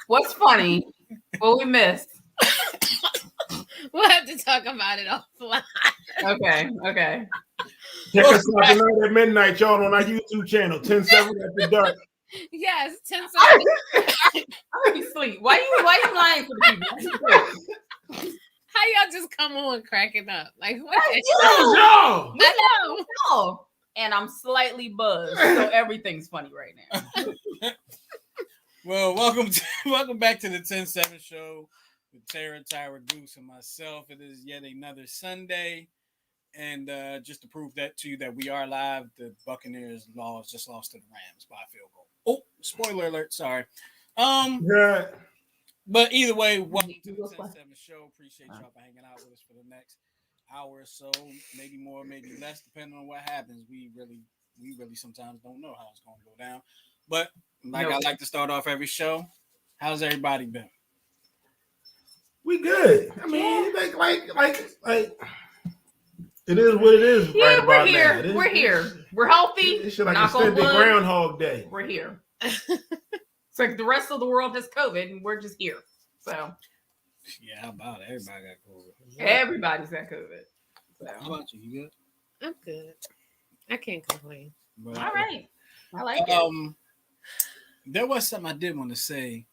What's funny? What we missed? We'll have to talk about it offline. Okay. Check us out tonight at midnight, y'all, on our YouTube channel, 10/7 After Dark. Yes, 10/7. I'm gonna sleep. Why you lying for the people? How y'all just come on cracking up? Like what? Y'all. I know. And I'm slightly buzzed, so everything's funny right now. Well, welcome back to the 10/7 show with Tara, Tyra, Goose, and myself. It is yet another Sunday, and just to prove that to you that we are live, the Buccaneers just lost to the Rams by a field goal. Oh, spoiler alert! Sorry. Yeah. But either way, welcome to the 10/7 show. Appreciate y'all for hanging out with us for the next hour or so, maybe more, maybe less, depending on what happens. We really sometimes don't know how it's going to go down. But I like to start off every show. How's everybody been? We good. I mean, like it is what it is. Yeah, right we're about here. now. We're here. We're healthy. It's like Knock on extended wood. Groundhog Day. We're here. It's like the rest of the world has COVID, and we're just here. So Yeah, how about it? Everybody got COVID. everybody's got COVID. So. How about you? You good? I'm good. I can't complain. But, All right. I like it. There was something I did want to say,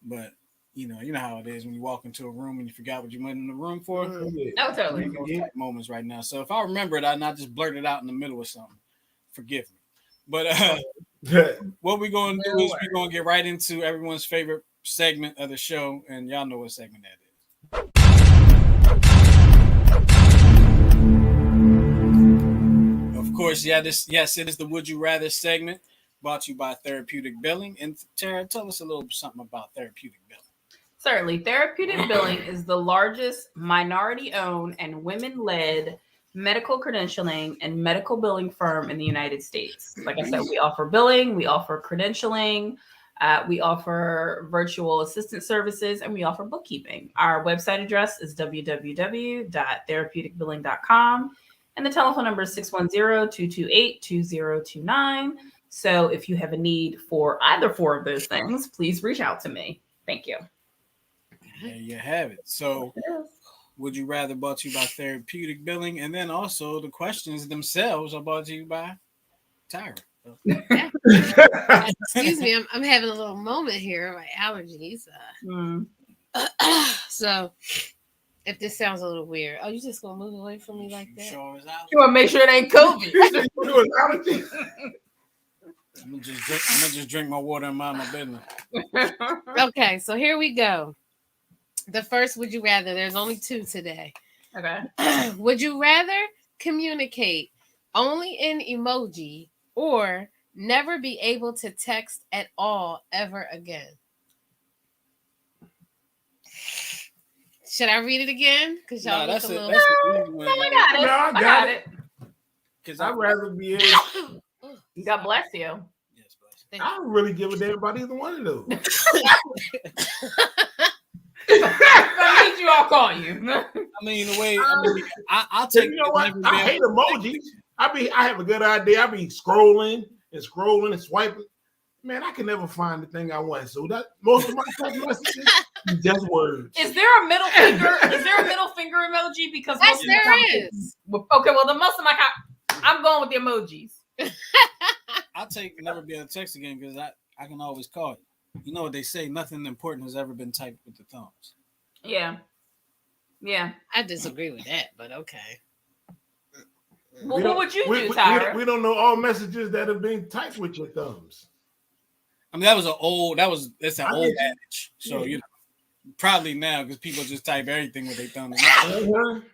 but you know how it is when you walk into a room and you forgot what you went in the room for. No, totally. Those type moments right now. So if I remember it, I not just blurt it out in the middle of something. Forgive me. But what we're going to do is we're going to get right into everyone's favorite segment of the show, and y'all know what segment that is. Of course, yes, it is the Would You Rather segment, brought to you by Therapeutic Billing. And Tara, tell us a little something about Therapeutic Billing. Certainly. Therapeutic Billing is the largest minority-owned and women-led medical credentialing and medical billing firm in the United States. Like I said, we offer billing, we offer credentialing, we offer virtual assistant services, and we offer bookkeeping. Our website address is www.therapeuticbilling.com, and the telephone number is 610-228-2029. So if you have a need for either four of those things, please reach out to me. Thank you. There you have it. So, Would You Rather brought to you by Therapeutic Billing, and then also the questions themselves are brought to you by Tyra. Excuse me, I'm having a little moment here. My allergies. So, if this sounds a little weird, you just gonna move away from me like that? Sure is out. You want to make sure it ain't COVID. I'm gonna just drink my water and mind my business. Okay, so here we go. The first Would You Rather. There's only two today. Okay. Would you rather communicate only in emoji or never be able to text at all ever again? Should I read it again? Because y'all look a little. I got it. Because I'd rather be able. God bless you. Yes, bless I don't really give a damn about either one of those. I need you. I'll call you. I mean, the way I'll take. You know what? I hate emojis. I have a good idea. I be scrolling and swiping. Man, I can never find the thing I want. So that most of my text messages is just words. Is there a middle finger? Is there a middle finger emoji? Because yes, there is. Okay, well, most of my I'm going with the emojis. I'll take never be able to text again because I can always call you. You know what they say? Nothing important has ever been typed with the thumbs. Yeah. I disagree with that, but okay. Well, what would you do, Tyra? We don't know all messages that have been typed with your thumbs. I mean, that's an old adage. So, probably now because people just type everything with their thumbs.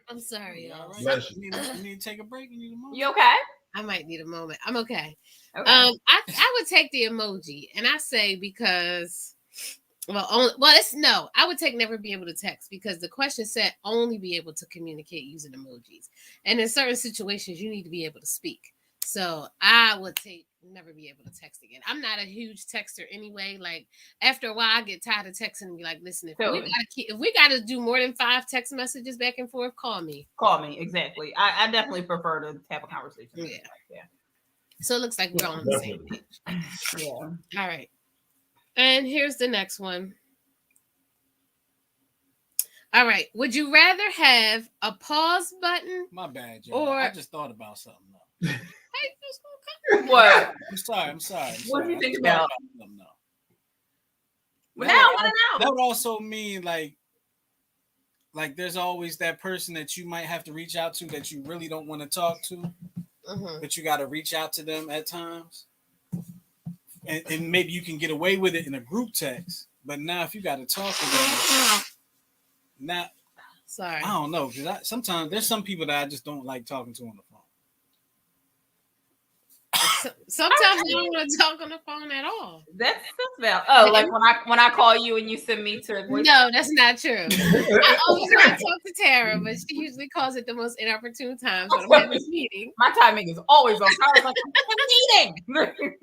I'm sorry, y'all. Right? You need to take a break. You need a moment. You okay? I might need a moment. I'm okay. I would take the emoji, and I say because, I would take never be able to text because the question said only be able to communicate using emojis, and in certain situations you need to be able to speak. So I would take never be able to text again. I'm not a huge texter anyway. Like after a while, I get tired of texting and be like, listen, if we gotta do more than 5 text messages back and forth, call me. Call me, exactly. I definitely prefer to have a conversation. Yeah. So it looks like we're all on the same page. Yeah. All right. And here's the next one. All right. Would you rather have a pause button? My bad, y'all. Or- I just thought about something. Though. What? I'm sorry. What do you I think just thought about? something, though. Well, now I want to That know. would also mean like there's always that person that you might have to reach out to that you really don't want to talk to, but you got to reach out to them at times. And maybe you can get away with it in a group text, but now if you got to talk to them, now Sorry. I don't know, because sometimes there's some people that I just don't like talking to on the phone. Sometimes I don't want to talk on the phone at all. That's valid. Oh, like when I call you and you send me to voice. No, that's not true. I always want to talk to Tara, but she usually calls at the most inopportune times when I'm having a meeting. My timing is always on. I was like, I'm meeting.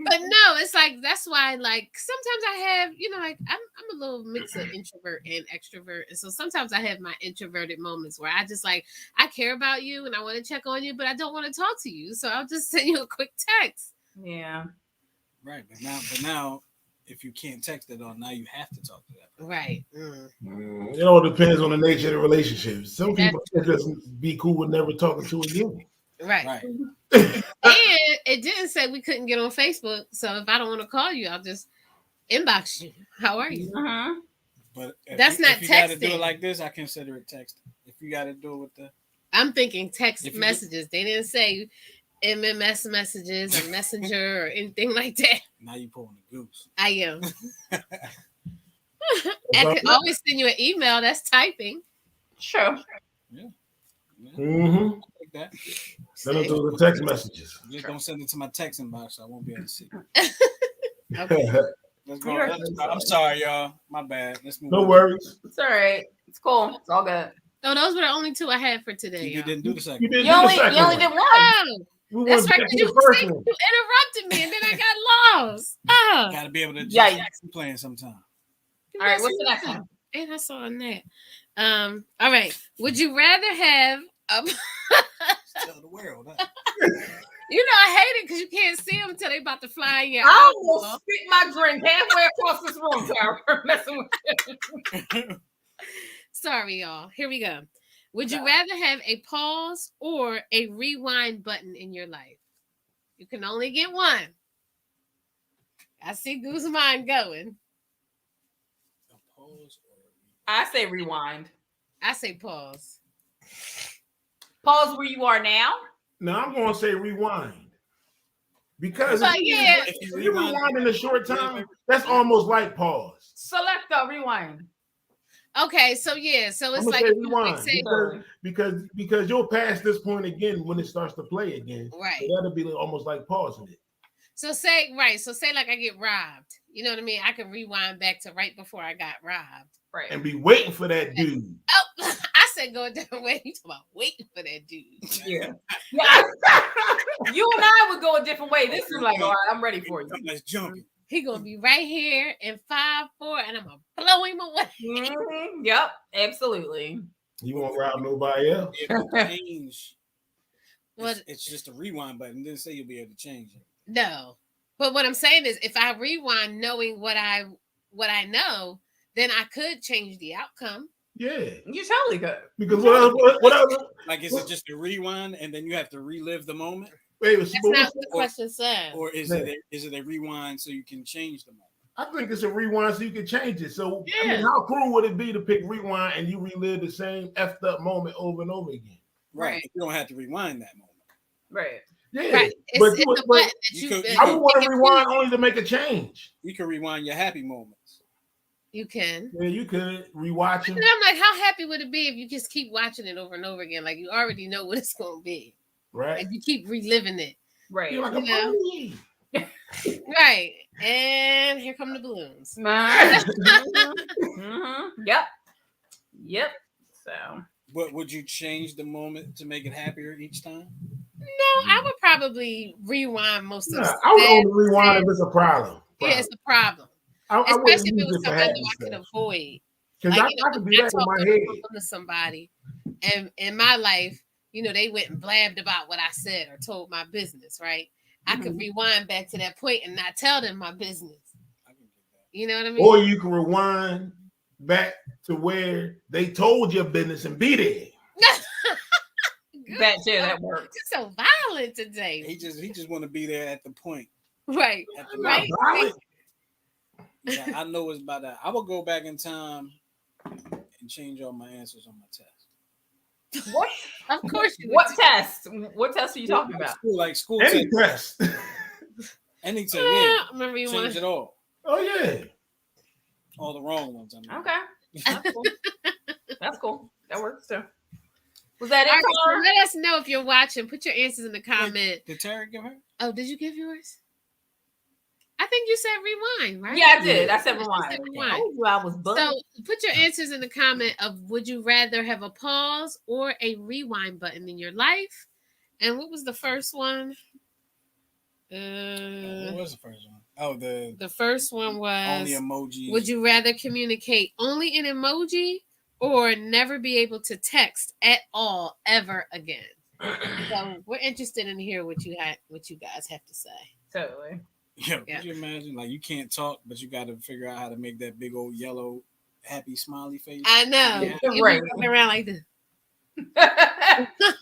But no, it's like that's why. Like sometimes I have, like I'm a little mix of introvert and extrovert, and so sometimes I have my introverted moments where I just like I care about you and I want to check on you, but I don't want to talk to you, so I'll just send you a quick text. Yeah. Right, but now, if you can't text at all, now you have to talk to them. Right. It all depends on the nature of the relationship. Some people just be cool with never talking to again. Right. Right. And it didn't say we couldn't get on Facebook, so if I don't want to call you, I'll just inbox you. How are you? Mm-hmm. But That's not if you got to do texting. it like this, I consider it texting. If you got to do it with the, I'm thinking text If you messages. They didn't say MMS messages or Messenger or anything like that. now you pulling the goose. I am. I can always send you an email. That's typing. Sure. Yeah. Mm-hmm. Like that. Send them to the text messages. Just don't send it to my text inbox. So I won't be able to see. Okay. Let's go. I'm sorry, y'all. My bad. Let's move. No on. worries. It's all right. It's cool. It's all good. So those were the only two I had for today. You y'all. didn't do the second. You didn't You do only the second did one. one. Oh, We that's wanted right. to get to You, the first one. you interrupted me and then I got lost. Oh. Got to be able to just Yikes. keep playing sometime. All right. What's the next one? And I saw on that. All right. Would you rather have a Tell the world. Huh? I hate it because you can't see them until they about to fly in your I eyeball. almost spit my drink halfway across this room, Tara. Messing with you. Sorry, y'all. Here we go. Would you rather have a pause or a rewind button in your life? You can only get one. I see Goose's mind going. A pause or I say rewind. I say pause. Pause where you are now. Now I'm going to say rewind. Because But yeah, if you rewind in a short time, that's almost like pause. Select the rewind. okay, so yeah, so it's I'm like gonna say if you rewind say, because you'll pass this point again when it starts to play again. right. So that'll be almost like pausing it. So say like I get robbed. You know what I mean? I can rewind back to right before I got robbed. Right. And be waiting for that dude. Oh, I said go a different way. You talking about waiting for that dude. Yeah. You and I would go a different way. This is like, all right, I'm ready for you. let's jump. He gonna be right here in 5'4", and I'm gonna blow him away. Mhm. Yep, absolutely. You won't rob nobody else. Change. What? It's just a rewind button. It didn't say you'll be able to change it. No, but what I'm saying is, if I rewind, knowing what I know, then I could change the outcome. Yeah. You totally could. Because what else? Like, is it just a rewind and then you have to relive the moment, Wait, That's not what the question said. or is it a rewind so you can change the moment? I think it's a rewind so you can change it. So I Yeah. mean, how cruel would it be to pick rewind and you relive the same effed up moment over and over again? Right. You don't have to rewind that moment. Right. Yeah. Right. But It's you a would- button but that you you. could- I would want it to can rewind be- only to make a change. You can rewind your happy moments. You can. Yeah, you could rewatch And it. I'm like, how happy would it be if you just keep watching it over and over again? Like you already know what it's gonna be. Right. Like you keep reliving it. Right. You're like, Yeah. Right. And here come the balloons. Yep. Yep. So Mm-hmm. Would you change the moment to make it happier each time? No, I would probably rewind most of Nah, the I would sad- only rewind if it's a problem. Yeah, it's a problem. I wouldn't Especially if it use was for something I happy know I could stuff. avoid. Because Like, I can do I that in talked my on head. the phone to somebody, and in my life, they went and blabbed about what I said or told my business, right? I could rewind back to that point and not tell them my business. I can get that. You know what I mean? Or you can rewind back to where they told your business and be there. Good. That too, that works. You're so violent today. He just want to be there at the point. Right. At the Not Right. violent. Yeah, I know it's about that. I will go back in time and change all my answers on my test. What? Of course you What would. test? What test are you talking about? School Any test. test. Any test. Yeah, Yeah. remember you Change want it all. Oh yeah. All the wrong ones. I mean. Okay, that's cool. That's cool. That works too. Was that All it, right, so Tara? let us know if you're watching. Put your answers in the comment. Did Tara give her? Oh, did you give yours? I think you said rewind, right? Yeah, I did. I You said said rewind. rewind. I told you I was bugged. So put your answers in the comment of would you rather have a pause or a rewind button in your life? And what was the first one? What was the first one? Oh, The first one was only emojis. would you rather communicate only in emoji or never be able to text at all ever again? So we're interested in hear what you guys have to say. Totally. Yeah, Yeah. could you imagine? Like you can't talk, but you got to figure out how to make that big old yellow happy smiley face. I know. Yeah, You be right. walking around like this.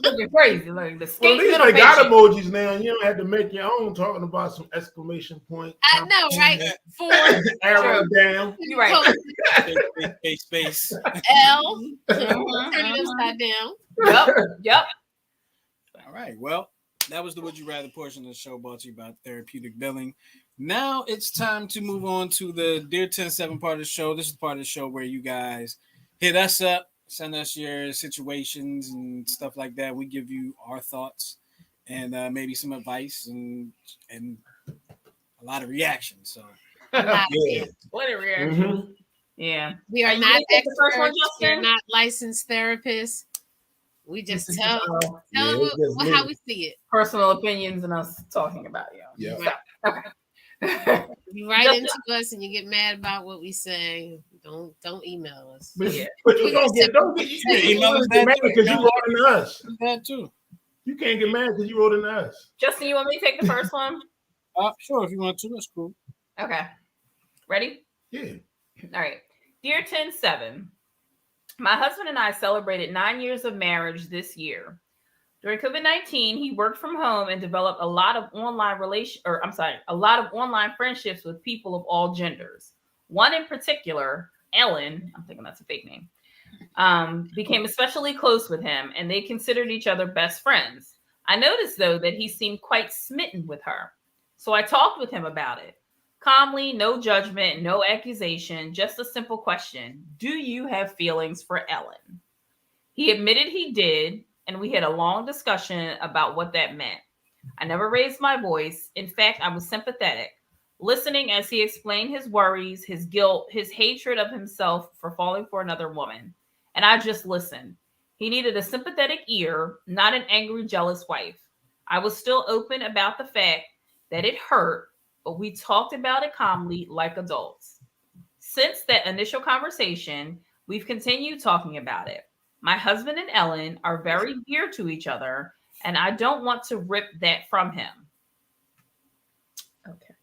Looking crazy. Like the Well, skate at least middle they got patient. emojis now. You don't have to make your own talking about some exclamation point. I know, right? For Arrow down. You're right. Space. L, turn Mhm, it mhm. upside down. Yep. All right. Well, that was the Would You Rather portion of the show brought to you by Therapeutic Billing. Now it's time to move on to the Dear 10-7 part of the show. This is the part of the show where you guys hit us up, send us your situations and stuff like that. We give you our thoughts and maybe some advice and a lot of reactions. So Yeah. What a reaction. Mhm. Yeah. We Are are you not gonna take the first one, experts. We're Justin? not licensed therapists. We just This is tell just them it's just me. how we see it. personal opinions and us talking about you. Yeah. So, okay. You write Just- into us and you get mad about what we say. Don't email us. But, Yeah. but you don't get email us mad that too. because you wrote into us. that too. You can't get mad because you wrote into us. Justin, you want me to take the first one? Sure, if you want to, that's cool. Okay. Ready? Yeah. All right. Dear 10-7, my husband and I celebrated 9 years of marriage this year. During COVID-19, he worked from home and developed a lot of online friendships with people of all genders. One in particular, Ellen, I'm thinking that's a fake name, became especially close with him, and they considered each other best friends. I noticed, though, that he seemed quite smitten with her. So I talked with him about it. Calmly, no judgment, no accusation, just a simple question. Do you have feelings for Ellen? He admitted he did, and we had a long discussion about what that meant. I never raised my voice. In fact, I was sympathetic, listening as he explained his worries, his guilt, his hatred of himself for falling for another woman. And I just listened. He needed a sympathetic ear, not an angry, jealous wife. I was still open about the fact that it hurt, but we talked about it calmly like adults. Since that initial conversation, we've continued talking about it. My husband and Ellen are very dear to each other, and I don't want to rip that from him. Okay.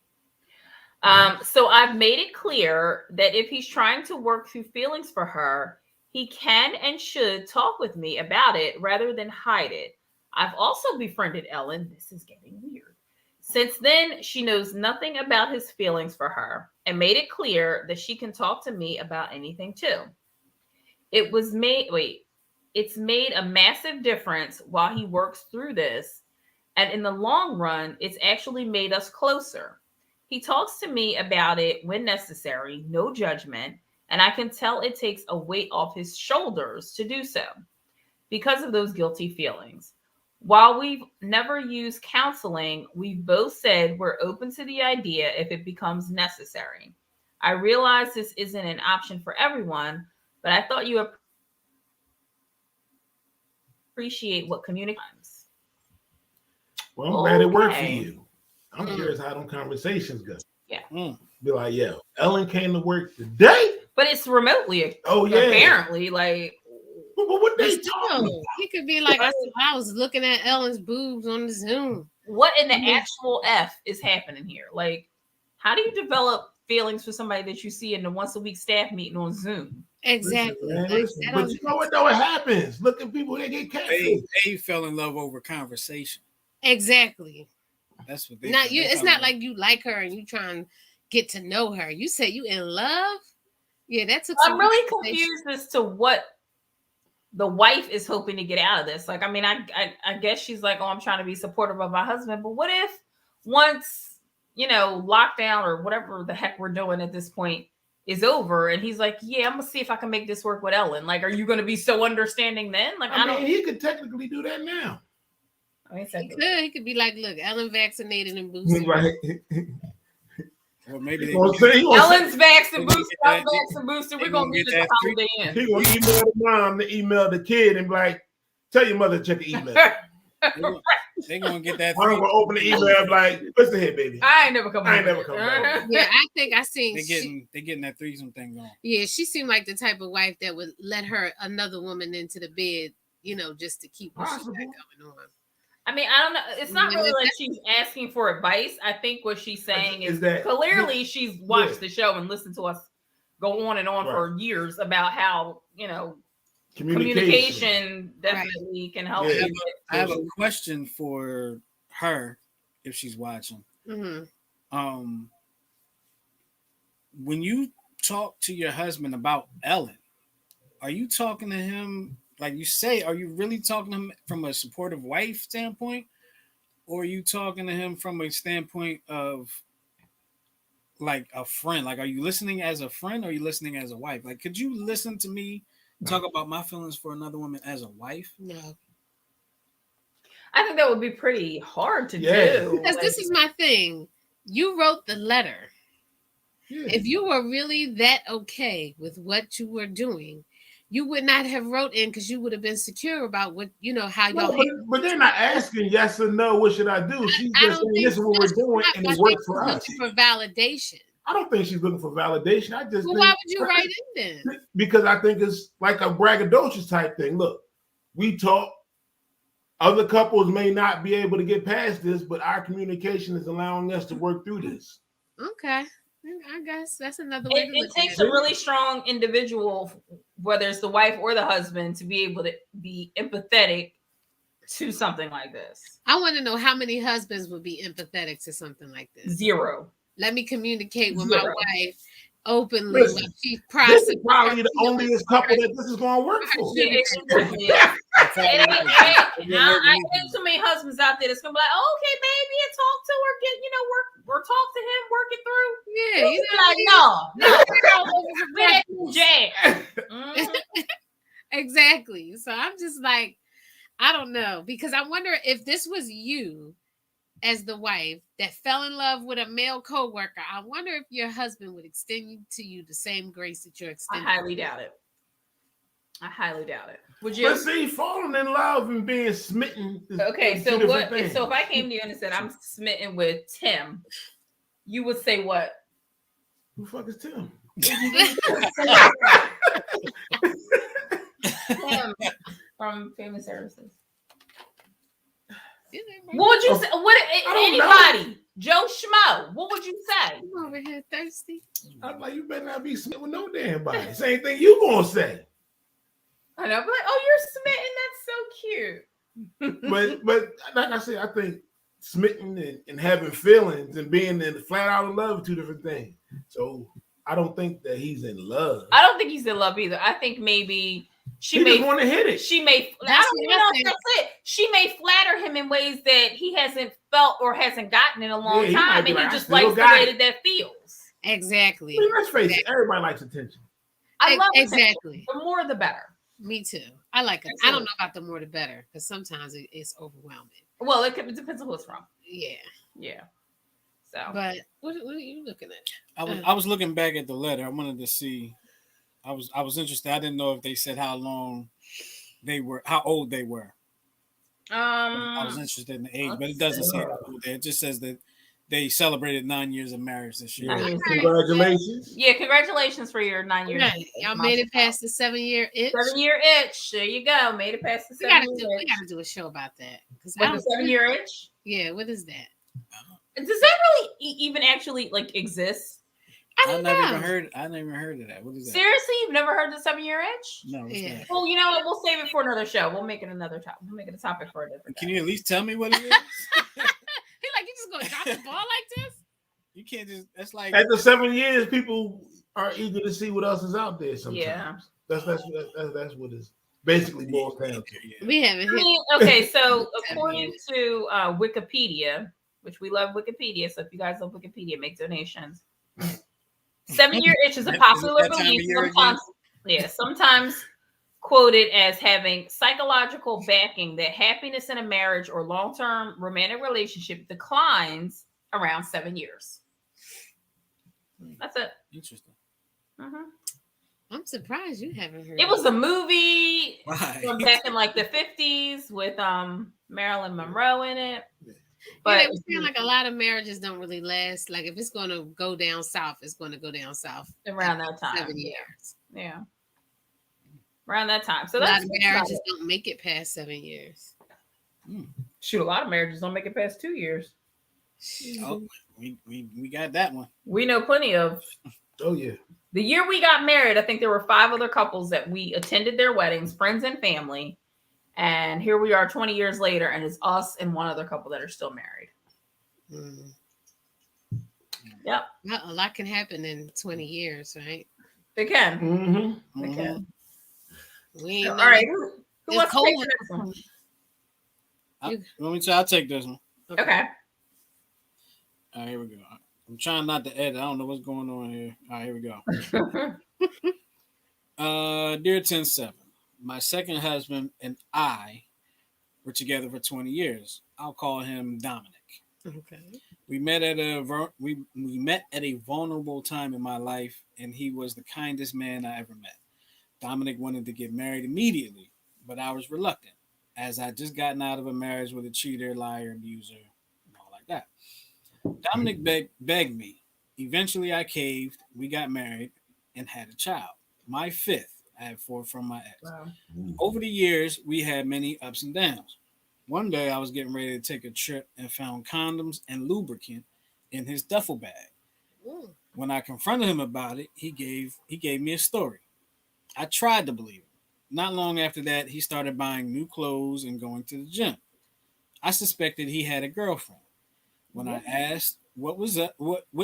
So I've made it clear that if he's trying to work through feelings for her, he can and should talk with me about it rather than hide it. I've also befriended Ellen. This is getting weird. Since then, she knows nothing about his feelings for her and made it clear that she can talk to me about anything too. It's made a massive difference while he works through this. And in the long run, it's actually made us closer. He talks to me about it when necessary, no judgment. And I can tell it takes a weight off his shoulders to do so because of those guilty feelings. While we've never used counseling, we've both said we're open to the idea if it becomes necessary. I realize this isn't an option for everyone, but I thought you appreciate what communications. Well, I'm glad it worked for Okay. you. I'm curious how them conversations go. Yeah. Be like, yeah, Ellen came to work today. But it's remotely, Oh yeah. apparently. Like, But what they No, talking about? he could be like, I was looking at Ellen's boobs on the Zoom. what in the actual F is happening here? Like, how do you develop feelings for somebody that you see in the once a week staff meeting on Zoom. Exactly. Man, Like, listen, that but don't- you know what though? It happens. Look at people that get catfish. They fell in love over conversation. exactly. That's what they. Not you. they It's fell not in love. like you like her and you try and get to know her. You say you in love. Yeah, that took. I'm some really conversation. confused as to what the wife is hoping to get out of this. Like, I mean, I guess she's like, oh, I'm trying to be supportive of my husband. But what if once, lockdown or whatever the heck we're doing at this point is over and he's like, yeah, I'm going to see if I can make this work with Ellen. Like, are you going to be so understanding then? Like, I mean, he could technically do that now. He could be like, look, Ellen vaccinated and boosted. Right. Or maybe they Ellen's vaxxed and They gonna boosted. get I'm that- vaxxed and boosted. they We're going gonna to meet get at the that Holiday Inn. He gonna email the mom to email the kid and be like, tell your mother to check the email. They're gonna get that. I'm gonna open the email and be like, listen here, baby. I ain't never come I ain't over never come here. over. Yeah, I think I seen. They're getting that threesome thing going. Yeah, she seemed like the type of wife that would let her another woman into the bed, just to keep what she got Possible. going on. I mean, I don't know. It's not Yeah, really like that's- she's asking for advice. I think what she's saying Is is that- clearly she's watched Yeah. the show and listened to us go on and on for years about how, communication definitely can help Yeah. you. I have a question for her if she's watching. Mm-hmm. When you talk to your husband about Ellen, are you talking to him like you say? Are you really talking to him from a supportive wife standpoint, or are you talking to him from a standpoint of like a friend? Like, are you listening as a friend, or are you listening as a wife? Like, could you listen to me talk about my feelings for another woman as a wife? No, I think that would be pretty hard to Yeah. do. because this is my thing. You wrote the letter. Yeah. If you were really that okay with what you were doing, you would not have wrote in because you would have been secure about what how No, y'all. but they're not asking yes or no. What should I do? She's I just don't saying think this is what we're doing, and I it think works for she's us. looking for validation. I don't think she's looking for validation. I just Well, think why would you write in then? because I think it's like a braggadocious type thing. Look, we talk. Other couples may not be able to get past this, but our communication is allowing us to work through this. Okay, I guess that's another way to It look takes at a really strong individual, whether it's the wife or the husband, to be able to be empathetic to something like this. I want to know how many husbands would be empathetic to something like this. 0. Let me communicate with my 0. wife openly Listen, when she This processes. is probably the onlyest couple that this is going to work for. Yeah, it really is. I think too many husbands out there that's gonna be like, oh, okay, baby, and talk to her, or talk to him, work it through. Yeah, you know, Like, no, jab. Mhm. exactly. So I'm just like, I don't know, because I wonder if this was you as the wife that fell in love with a male coworker. I wonder if your husband would extend to you the same grace that you're I extending. highly doubt it. Would you? But see, falling in love and being smitten. Okay, is so two different what? things. So if I came to you and said I'm smitten with Tim, you would say what? Who the fuck is Tim? Tim from Family Services. Yeah, What would you say? What? don't Anybody? Joe Schmo. What would you say? I'm over here thirsty. I'm like, you better not be smitten with no damn body. Same thing you gonna say. I know, but like, oh, you're smitten. That's so cute. But like I said, I think smitten and having feelings and being in flat out in love are two different things. So I don't think that he's in love. I don't think he's in love either. I think maybe she He may just want to hit it. She may. I That's don't what even I know think. if that's it. She may flatter him in ways that he hasn't felt or hasn't gotten in a long Yeah, he might time, be and like, he I just still likes the got way it. that feels. Exactly. I mean, let's face it, everybody likes attention. I love attention. Exactly. The more, the better. Me too. I like it. I don't know about the more the better because sometimes it's overwhelming. Well, it depends on who it's from. Yeah. Yeah. So But what are you looking at? I was looking back at the letter. I wanted to see. I was interested. I didn't know if they said how old they were. I was interested in the age, but it doesn't say how old they. It just says that they celebrated 9 years of marriage this year. Yeah. Congratulations. Yeah, congratulations for your 9 years. Right. Y'all made it past the 7-year itch. 7-year itch. There you go. Made it past the We gotta 7-year itch. do a show about that. What, the 7-year itch? Yeah, what is that? Does that really even actually like exist? I don't never know. even heard. I never heard of that. What is that? Seriously, you've never heard the 7-year itch? No. What's Yeah. that? Well, you know what? We'll save it for another show. We'll make it another topic. We'll make it a topic for a different. Can day. you at least tell me what it is? He like, you just gonna drop the ball like this? You can't just. That's like. After 7 years, people are eager to see what else is out there. Sometimes. Yeah. That's what it's basically boils down to. Yeah. We haven't I hit. mean, okay, so according to Wikipedia, which we love Wikipedia, so if you guys love Wikipedia, make donations. 7-year itch is a popular That time of belief. year Sometimes quoted as having psychological backing that happiness in a marriage or long-term romantic relationship declines around 7 years. That's it. Interesting. Mhm. I'm surprised you haven't heard. It was a movie Right. from back in like the 50s with Marilyn Monroe in it. But But it was saying like a lot of marriages don't really last. Like if it's going to go down south, it's going to go down south around that time, 7 years. yeah, around that time. So A lot that's of marriages don't make it past 7 years. shoot. A lot of marriages don't make it past 2 years. Oh, we got that one. We know plenty of. Oh yeah. The year we got married, I think there were 5 other couples that we attended their weddings, friends and family. And here we are 20 years later, and it's us and one other couple that are still married. Mm. Yep, Well, a lot can happen in 20 years, right? they can. Mm-hmm. They can. We ain't All know- right. Who It's wants to cold. take the next one? You want me to? I'll take this one. Okay. All right, here we go. I'm trying not to edit. I don't know what's going on here. All right, here we go. Dear 10-7, my second husband and I were together for 20 years. I'll call him Dominic. Okay. We met at a vulnerable time in my life, and he was the kindest man I ever met. Dominic wanted to get married immediately, but I was reluctant, as I just gotten out of a marriage with a cheater, liar, abuser, and all like that. Dominic begged me. Eventually, I caved. We got married and had a child. My 5th. I had 4 from my ex. Wow. Over the years, we had many ups and downs. One day, I was getting ready to take a trip and found condoms and lubricant in his duffel bag. Ooh. When I confronted him about it, he gave me a story. I tried to believe him. Not long after that, he started buying new clothes and going to the gym. I suspected he had a girlfriend. When I asked what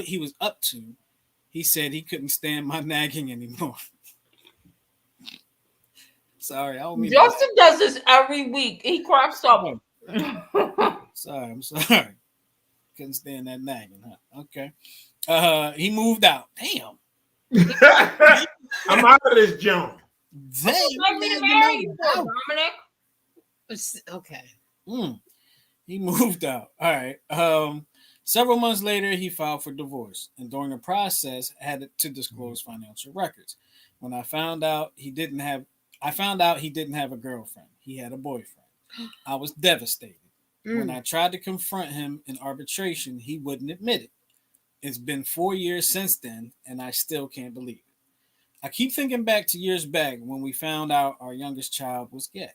he was up to, he said he couldn't stand my nagging anymore. Sorry, I don't mean Justin does this every week. He crops up. Sorry, I'm sorry. Couldn't stand that nagging, huh? Okay. He moved out. Damn. I'm out of this junk. Damn. Let me marry you, Out. Dominic. Okay. He moved out. All right. Several months later, he filed for divorce, and during the process, had to disclose financial records. When I found out he didn't have a girlfriend. He had a boyfriend. I was devastated. When I tried to confront him in arbitration, he wouldn't admit it. It's been 4 years since then, and I still can't believe it. I keep thinking back to years back when we found out our youngest child was gay.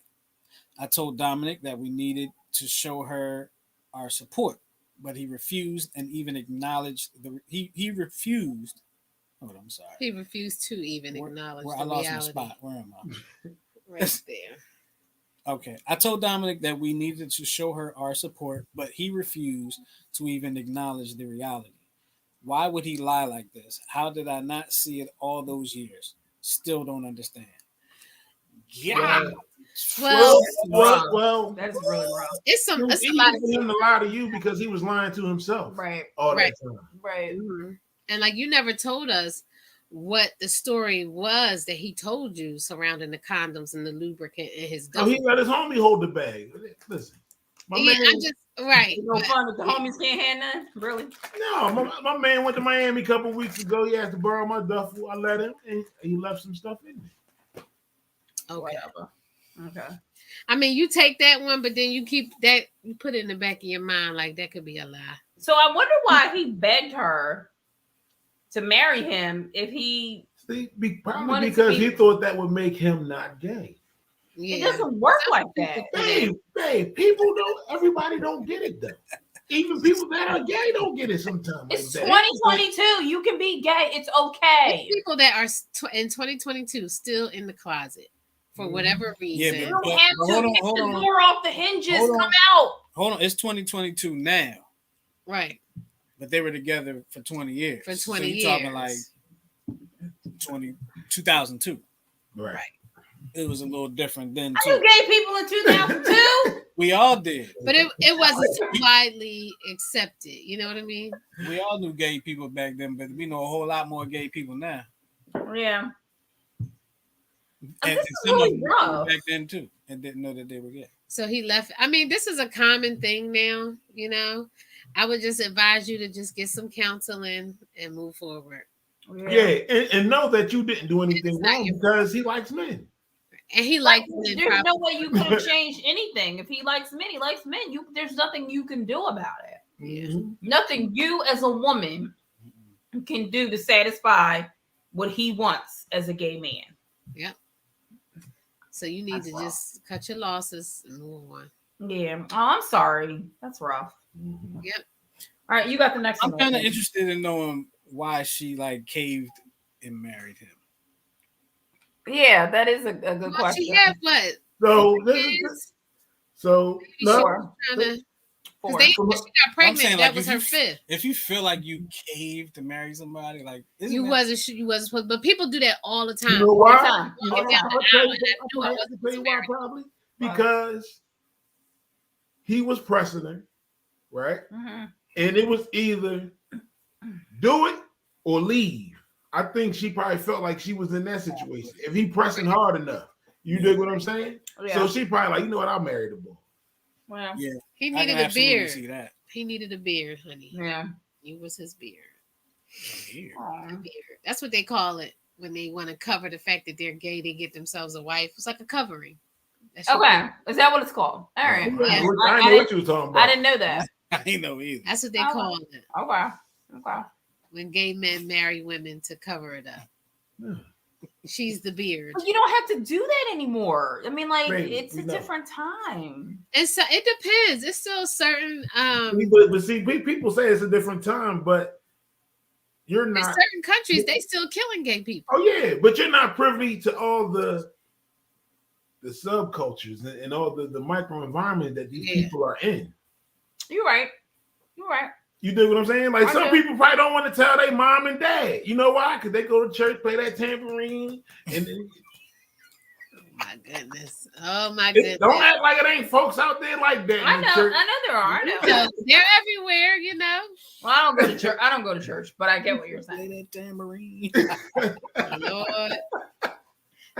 I told Dominic that we needed to show her our support, but he refused and even acknowledged he refused. Hold on, I'm sorry. He refused to even acknowledge Where the I lost reality. my spot. Where am I? Right there. Okay. I told Dominic that we needed to show her our support, but he refused to even acknowledge the reality. Why would he lie like this? How did I not see it all those years? Still don't understand. Yeah. Well, That's really rough. It's it was a easy lot for him to lie to you because he was lying to himself Right. all Right. that time. Right. Mhm. And like you never told us what the story was that he told you surrounding the condoms and the lubricant in his So he duffel. let his homie hold the bag. Listen, my Yeah, man. I'm just right. It's no but- fun if the homies can't hand none. Really? No, my man went to Miami a couple weeks ago. He asked to borrow my duffel. I let him, and he left some stuff in there. Okay. Whatever. Okay. I mean, you take that one, but then you keep that, you put it in the back of your mind like that could be a lie. So I wonder why he begged her to marry him if he See, Wanted probably to because be- he thought that would make him not gay. it Yeah. doesn't work like that. Babe, people don't. Everybody don't get it though. even people that are gay don't get it sometimes. It's like that. 2022. You can be gay. It's There's okay. people that are in 2022 still in the closet for whatever reason. You but- don't have but to hold on, get hold the on. door off the hinges. Hold Come on. out. Hold on, it's 2022 now, Right. but they were together for 20 years. For 20 so years. you're talking like 2002. Right. It was a little different then I knew too. gay people in 2002. We all did. But it wasn't widely accepted. You know what I mean? We all knew gay people back then, but we know a whole lot more gay people now. Yeah. And This is some really of them rough. back then too, and didn't know that they were gay. So he left. I mean, this is a common thing now, you know. I would just advise you to just get some counseling and move forward. Yeah, and know that you didn't do anything It's not wrong your- because he likes men. And he likes men. There's no probably. way you could have changed anything. If he likes men, he likes men. There's nothing you can do about it. Mhm. Nothing you as a woman can do to satisfy what he wants as a gay man. So you need That's to rough. just cut your losses and move on. Yeah. Oh, I'm sorry. That's rough. Mhm. All right, you got the next I'm one. kind of interested in knowing why she like caved and married him. Yeah, that is a good Well, question. she had what? So this is Kids? so She no, Four. Tryna- Four. 'cause she got pregnant. saying, That like, was if her you- fifth. If you feel like you caved to marry somebody, like isn't You that- wasn't supposed, but people do that all the time. you know All why? the time. You know All the why? time. I'll tell you- I knew I I'll wasn't tell you why married. probably Why? because he was pressing her, right? Mhm. And it was either do it or leave. I think she probably felt like she was in that situation. If he pressing hard enough, you dig what I'm saying? Yeah. So she probably like, you know what, I'll marry the boy. Well, Yeah, He I can needed a absolutely beard. see that. He needed a beard, honey. yeah. You was his beard. Weird. Aw. Beard. That's what they call it when they want to cover the fact that they're gay. They get themselves a wife. It's like a covering. That's your- Okay. Is that what it's called? All right. I Yeah. know I what you were talking about. didn't know that. I ain't know either. That's what they Oh. call it Okay. Okay. when gay men marry women to cover it up. Yeah. She's the beard. But you don't have to do that anymore. I mean, like, Baby, it's we a know. different time. And so it depends. It's still certain But see, people say it's a different time, but you're in not. certain countries they still killing gay people. Oh yeah, but you're not privy to all the subcultures and all the micro environment that these Yeah. people are in. You're right. You're right. You dig what I'm saying? Like I some do. people probably don't want to tell their mom and dad. You know why? Because they go to church, play that tambourine, and then My goodness. Oh my goodness. don't act like it ain't folks out there like that. I in know. the church. I know there are. I know. So they're everywhere, you know. Well, I don't go to church. I don't go to church, but I get what you're Play saying. that tambourine. Lord.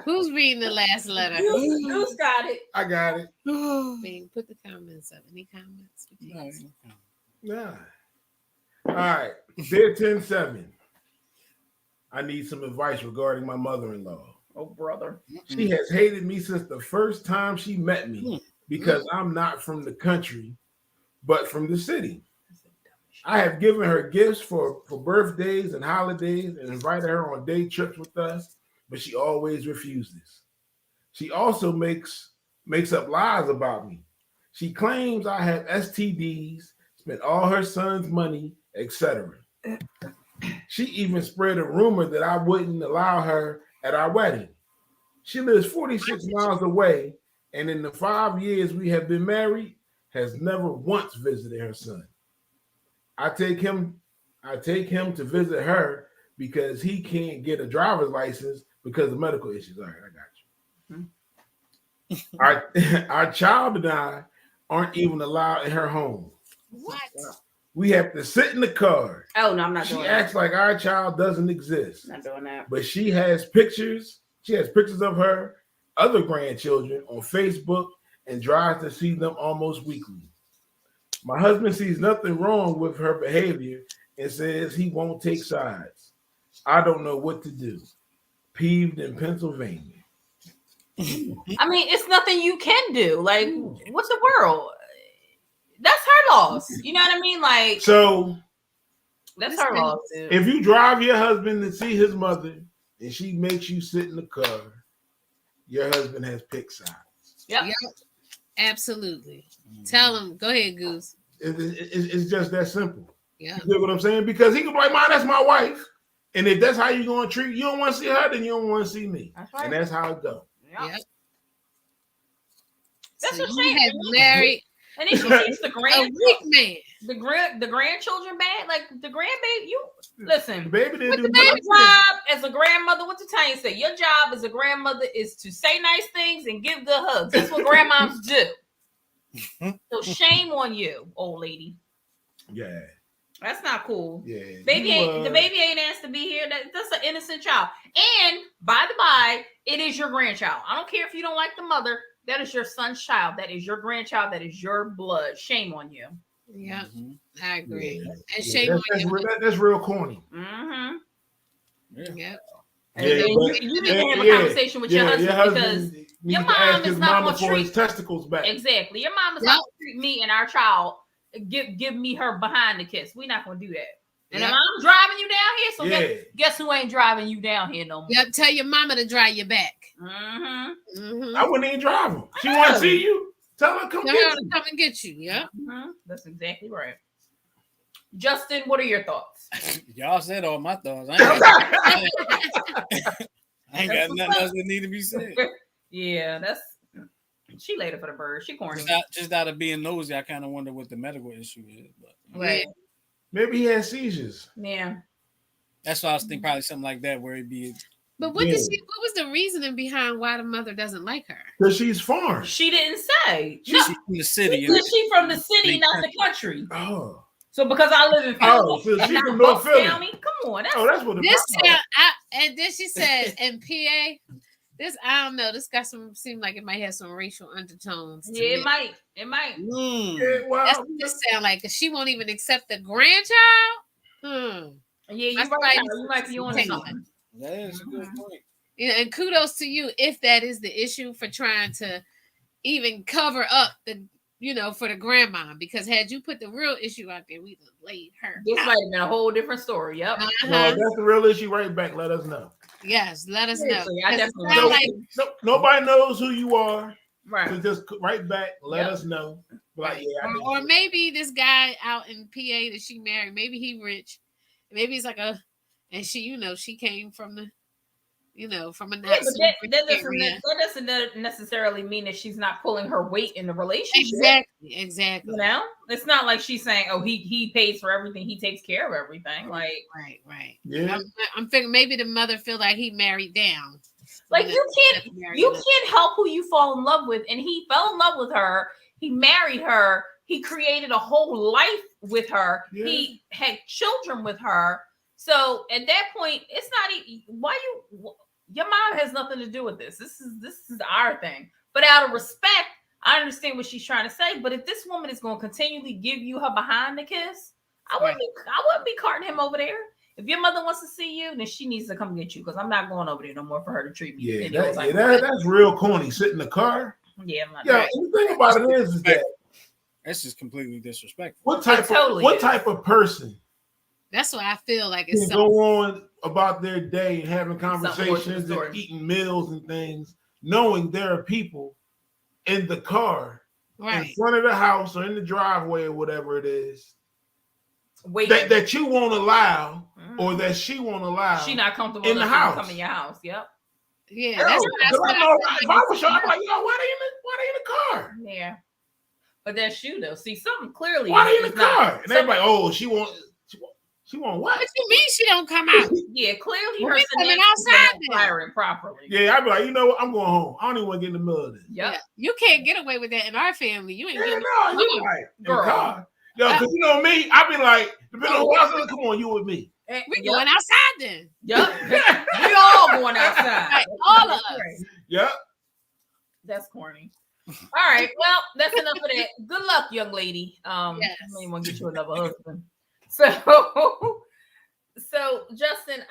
Who's reading the last letter? Who's got it? I got it. Being put the comments up. Any comments? Nice. Yeah. All right. Dear 10-7. I need some advice regarding my mother-in-law. Oh, brother. She has hated me since the first time she met me because I'm not from the country, but from the city. I have given her gifts for birthdays and holidays and invited her on day trips with us, but she always refuses. She also makes up lies about me. She claims I have STDs, spent all her son's money, etc. She even spread a rumor that I wouldn't allow her at our wedding. She lives 46 miles away, and in the 5 years we have been married, has never once visited her son. I take him to visit her because he can't get a driver's license because of medical issues. All right, I got you. Our child and I aren't even allowed in her home. What? We have to sit in the car. Oh, no, I'm not She doing acts like our child doesn't exist. that. Not doing that. But she has pictures. She has pictures of her other grandchildren on Facebook and tries to see them almost weekly. My husband sees nothing wrong with her behavior and says he won't take sides. I don't know what to do. Peeved in Pennsylvania. I mean, it's nothing you can do. Like, what's the world? That's her loss. You know what I mean? Like, So that's her loss, dude. if you drive your husband to see his mother and she makes you sit in the car, your husband has picked sides. Yep. Absolutely. Tell them. Go ahead, Goose. It's just that simple. Yeah. You get what I'm saying? Because he can be like, "Mom, that's my wife," and if that's how you're gonna treat, you don't want to see her, then you don't want to see me, That's right. and that's how it goes. Yep. Yep. That's So what you I'm had saying. married And then she treats the a weak man. the grandchildren bad. Like the grandbaby, you listen. The baby didn't What do the baby nothing. Your job as a grandmother, what to tell you say? Your job as a grandmother is to say nice things and give good hugs. That's what grandmoms do. So shame on you, old lady. Yeah, That's not cool. yeah. Baby ain't the baby ain't asked to be here. That's an innocent child. And by the by, it is your grandchild. I don't care if you don't like the mother. That is your son's child. That is your grandchild. That is your blood. Shame on you. Yeah, Mhm. I agree. Yeah. And Yeah, shame on you. that's real corny. Mm-hmm. Yeah. Yep. And Yeah, then but- you need to have a yeah, conversation with your husband because needs your to mom ask is his not mama gonna for his treat- testicles back. exactly your mom is Yep. not gonna treat me and our child. Give me her behind the kiss. We're not gonna do that. And Yep. if I'm driving you down here, so Yeah. guess who ain't driving you down here no more? Yep. Tell your mama to dry your back. Mm-hmm. Mm-hmm. I wouldn't even drive him. She want to see you. Tell her come Tell get her to you. come and get you. Yep. Mm-hmm. That's exactly right. Justin, what are your thoughts? Y'all said all my thoughts. I ain't got nothing else that need to be said. Yeah, that's she later for the bird. She corny. Just out of being nosy, I kind of wonder what the medical issue is. But Right. Maybe he has seizures. Yeah. that's why I was thinking probably something like that where it'd be. But what Yeah. did she? What was the reasoning behind why the mother doesn't like her? Because she's foreign. She didn't say. She's from the city. She from the city, not the country. Oh. So because I live in Oh, Philly so and she not from North Bucks Philly. County, come on. That's what This sound, and then she said in PA. This I don't know. This got some seem like it might have some racial undertones. to Yeah, me. it might. It might. Mm. Yeah, That's well, what this sound like. 'Cause she won't even accept the grandchild. Yeah, That's you're right. right. You might be on Okay. something. That is a good point. Yeah, and kudos to you if that is the issue for trying to even cover up the, for the grandma. Because had you put the real issue out there, we'd have laid her. This out. might have been a whole different story. Yep. no, Uh-huh. if that's the real issue. Right back. Let us know. Yes, let us know. Seriously, I 'Cause it definitely sound know. like Nobody knows who you are. Right. So just right back. Let Yep. us know. Like, yeah, I did or shit. maybe this guy out in PA that she married, maybe he rich. Maybe it's like and she, she came from the, from a Yeah, not but so rich area. that doesn't necessarily mean that she's not pulling her weight in the relationship. Exactly. It's not like she's saying, "Oh, he pays for everything. He takes care of everything." Like, Right. Yeah. I'm thinking maybe the mother feel like he married down. like you can't help who you fall in love with, and he fell in love with her. He married her. He created a whole life with her. Yeah. He had children with her. So at that point, it's not your mom has nothing to do with this. This is our thing. But out of respect, I understand what she's trying to say. But if this woman is going to continually give you her behind the kiss, I wouldn't be carting him over there. If your mother wants to see you, then she needs to come get you because I'm not going over there no more for her to treat me. Yeah, any old type of way. that's real corny. Sit in the car. Yeah, I'm not Yeah, right. and the thing about it is that That's just completely disrespectful. what type totally of is. person That's why I feel like it's can something. go on about their day and having Something more to the conversations story. and eating meals and things, knowing there are people in the car in Right. front of the house or in the driveway or whatever it is Wait, that you won't allow or that she won't allow. she not comfortable in the enough to house. come in your house. Yep. Yeah. Yo, That's 'cause what I know I if I was sure, I'm like, yo, why they in the car? Yeah. But that's you though. See, something clearly. Why they in is the not- car? And they're like, oh, she want what? What you mean she don't come out? Yeah, clearly Well, her we coming synapses are outside not then. firing properly. Yeah, I'd be like, you know what? I'm going home. I don't even want to get in the middle of this. Yep. You can't get away with that in our family. You ain't Yeah, getting no, you like in the Girl. car. Yo, because you know me, I be like, depending on who else, is, come on, you with me. we going outside then. Yep. We all going outside. Right, all of us. Yep. That's corny. All right. Well, that's enough of that. Good luck, young lady. Yes. I may want to get you another husband. So Justin,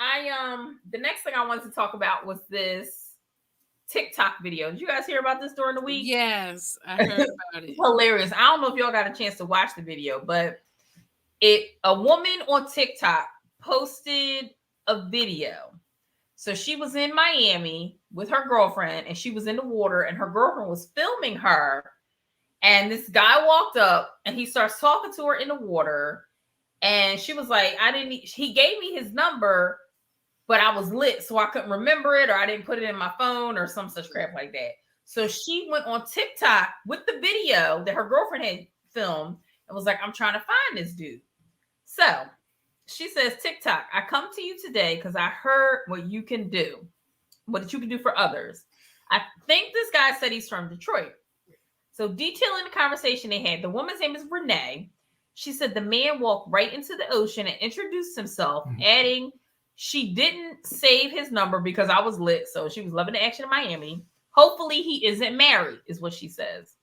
the next thing I wanted to talk about was this TikTok video. Did you guys hear about this during the week? Yes, I heard about it. Hilarious. I don't know if y'all got a chance to watch the video, but a woman on TikTok posted a video. So she was in Miami with her girlfriend and she was in the water and her girlfriend was filming her And this guy walked up and he starts talking to her in the water. And she was like, he gave me his number, but I was lit, so I couldn't remember it, or I didn't put it in my phone, or some such crap like that. So she went on TikTok with the video that her girlfriend had filmed and was like, I'm trying to find this dude. So she says, TikTok, I come to you today because I heard what you can do, what you can do for others. I think this guy said he's from Detroit. So detailing the conversation they had, the woman's name is Renee. She said the man walked right into the ocean and introduced himself, adding, she didn't save his number because I was lit. So she was loving the action in Miami. Hopefully he isn't married, is what she says.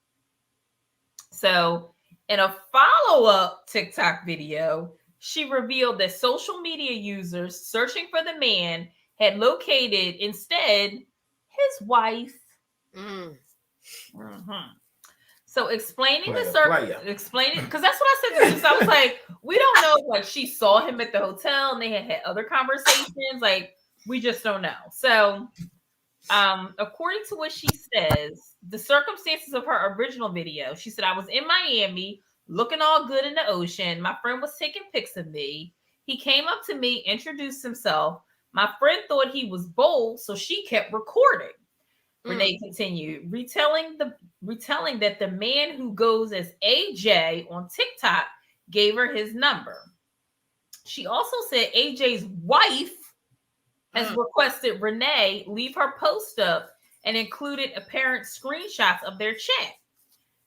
So in a follow-up TikTok video, she revealed that social media users searching for the man had located instead his wife. So explaining because that's what I said. I was like, we don't know if like she saw him at the hotel and they had other conversations. Like, we just don't know. So according to what she says, the circumstances of her original video, she said, I was in Miami looking all good in the ocean. My friend was taking pics of me. He came up to me, introduced himself. My friend thought he was bold, so she kept recording. Renee continued, retelling that the man who goes as AJ on TikTok gave her his number. She also said AJ's wife has requested Renee leave her post up and included apparent screenshots of their chat.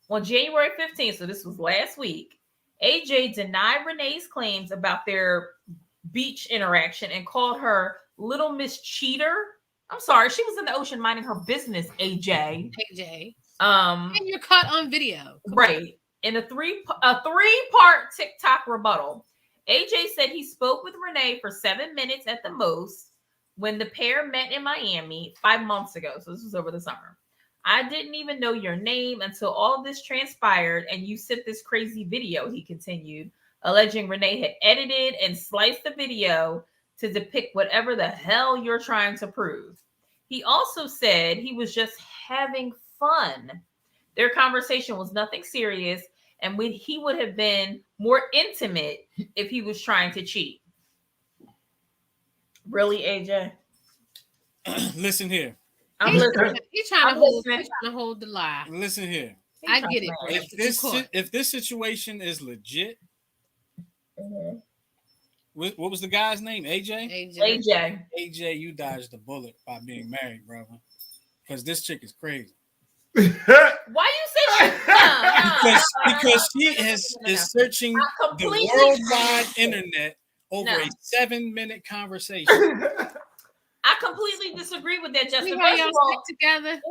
On January 15th, so this was last week, AJ denied Renee's claims about their beach interaction and called her Little Miss Cheater. I'm sorry, she was in the ocean minding her business, AJ. And you're caught on video. Right. In a three-part TikTok rebuttal, AJ said he spoke with Renee for 7 minutes at the most when the pair met in Miami 5 months ago. So this was over the summer. I didn't even know your name until all of this transpired and you sent this crazy video, he continued, alleging Renee had edited and sliced the video to depict whatever the hell you're trying to prove. He also said he was just having fun. Their conversation was nothing serious, and he would have been more intimate if he was trying to cheat. Really, AJ? Listen here. He's trying to hold the lie. Listen here. I get it. If this situation is legit, what was the guy's name? AJ? AJ, you dodged the bullet by being married, brother. Because this chick is crazy. Why you say that? Because she is searching the worldwide internet over a 7-minute conversation. I completely disagree with that, Justin. First of all, together.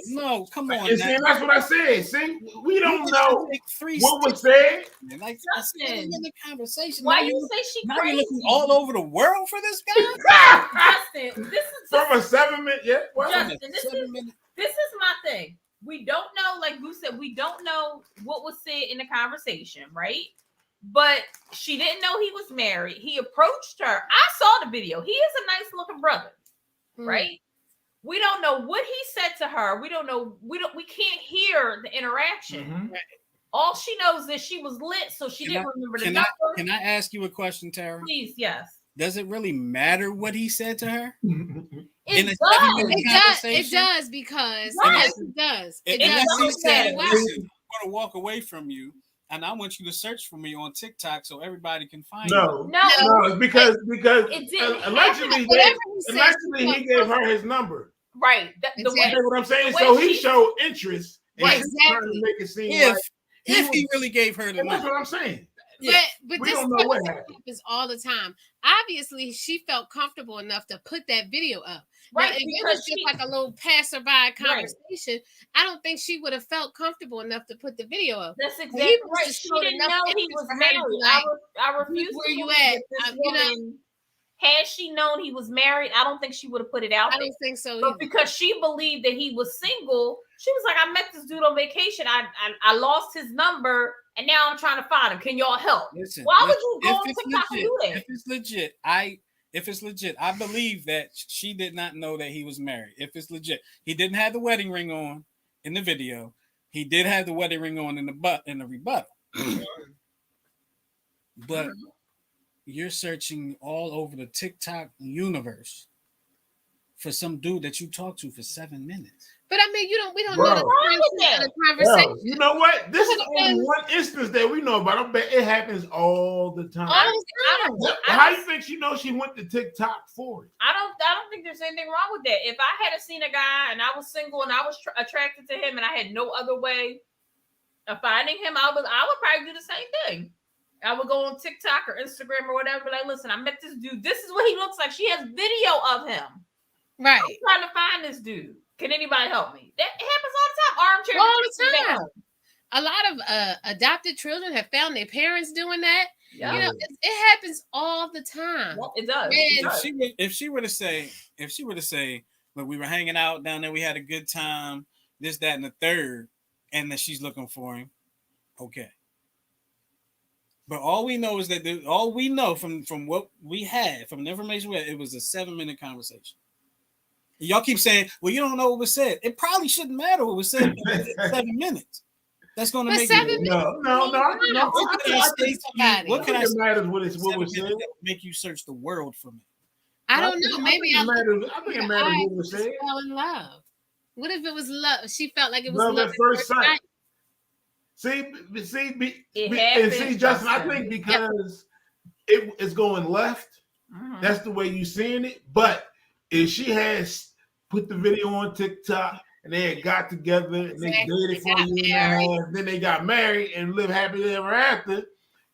No, come on. See, that's what I said. See, we don't know what was said. Like Justin, in the conversation. Why you say she crazy? You're looking all over the world for this guy? Justin, this is from a 7-minute. Yeah, Justin, this is my thing. We don't know, like you said, we don't know what was said in the conversation, right? But she didn't know he was married. He approached her. I saw the video. He is a nice looking brother, right? We don't know what he said to her. We don't know. We can't hear the interaction. Right. All she knows is she was lit, so she didn't remember the number. Can I ask you a question, Tara? Please, yes. Does it really matter what he said to her? It does because it does. Unless he said, listen, I'm going to walk away from you. And I want you to search for me on TikTok so everybody can find you. No, because allegedly he gave her his number. Right. The way what I'm saying. So he showed interest. Right. Trying to make it seem if he really gave her the number. That's what I'm saying. But this happens all the time. Obviously, she felt comfortable enough to put that video up. Right. Now, if it was just like a little passerby conversation, I don't think she would have felt comfortable enough to put the video up. That's exactly right. She didn't know he was married. I refuse. Where you at? Had she known he was married, I don't think she would have put it out there. I don't think so. But because she believed that he was single, she was like, I met this dude on vacation. I lost his number, and now I'm trying to find him. Can y'all help? Listen, why would you go on TikTok and do that? If it's legit, I believe that she did not know that he was married. If it's legit, he didn't have the wedding ring on in the video. He did have the wedding ring on in the rebuttal. But you're searching all over the TikTok universe for some dude that you talked to for 7 minutes. But I mean, we don't Bro. know the conversation. Well, you know what? This is Could've only been- one instance that we know about. I bet it happens all the time. How you think she knows she went to TikTok for it? I don't think there's anything wrong with that. If I had seen a guy and I was single and I was attracted to him and I had no other way of finding him, I would probably do the same thing. I would go on TikTok or Instagram or whatever. Like, listen, I met this dude. This is what he looks like. She has video of him. Right. I'm trying to find this dude. Can anybody help me? That happens all the time. Armchair. All the time. A lot of adopted children have found their parents doing that. Yeah. You know, it happens all the time. Well, it does. And- It does. If she were to say, "Look, we were hanging out down there, we had a good time, this, that, and the third," and that she's looking for him, okay. But all we know is that all we know from what we had, from the information we had, it was a 7-minute conversation. Y'all keep saying, "Well, you don't know what was said." It probably shouldn't matter what was said in 7 minutes. That's going to But make 7 it. minutes. No. What can I say to you? What I can I think say? it matters what 7 was said. minutes that make you search the world for me. I don't know. Maybe I think it matters what was said. fell in love. What if it was love? She felt like it was Love love at first sight. night. See, Justin, I think because it's going left, Mhm. that's the way you seeing it. But if she has put the video on TikTok and they had got together and they Exactly. dated for They a got year and a half, then they got married and lived happily ever after,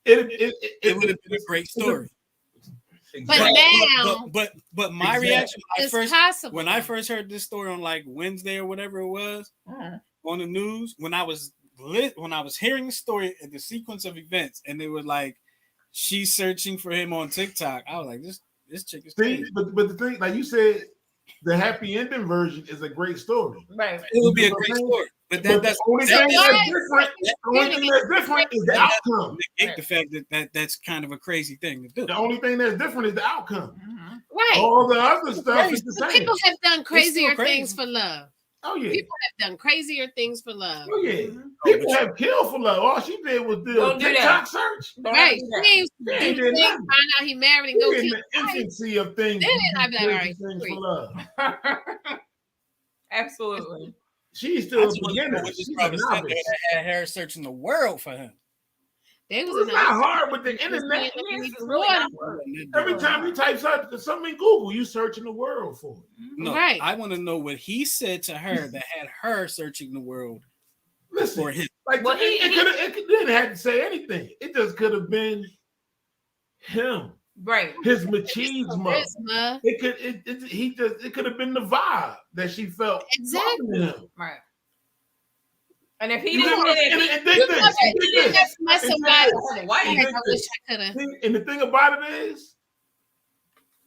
It would have been a great story. But now but my Exactly. reaction it's possible. when I first heard this story on like Wednesday or whatever it was Mhm. on the news, when I was hearing the story and the sequence of events, and they were like, she's searching for him on TikTok, I was like, this chick is See, crazy. but the thing, like you said, the happy ending version is a great story. Right. It would be a great story, but But that's the only thing that's different is the outcome. negate the fact that's kind of a crazy thing to do. The only thing that's different is the outcome. Mhm. right. All the other stuff is the But same. people have done crazier crazy. things for love. Oh yeah. People have done crazier things for love. Oh yeah. Mhm. People have killed for love. All she did was do a Don't do TikTok that. search. Don't Right. do that. She used to Yeah, do he did things, nothing. find out he married and go We're in kill the his wife. infancy of things. Then I'd be like, all crazy right, things sweet. for love. Absolutely. She's I still a just want to know beginner. what this She's a brother said there novice. that had her searching the world for him. They was It's in not the hard with the internet. It's really not work. Every time you type something in Google, you searching the world for it. No, Right. I want to know what he said to her that had her searching the world Listen, for him. like Well, it didn't have to say anything. It just could have been him, Right. his machismo. charisma. It could have been the vibe that she felt. Exactly. talking to him. Right. And if he You didn't, know, and if and he- dig this, You dig didn't this. have to mess And somebody. dig Why this. you I wish I could have. And the thing about it is,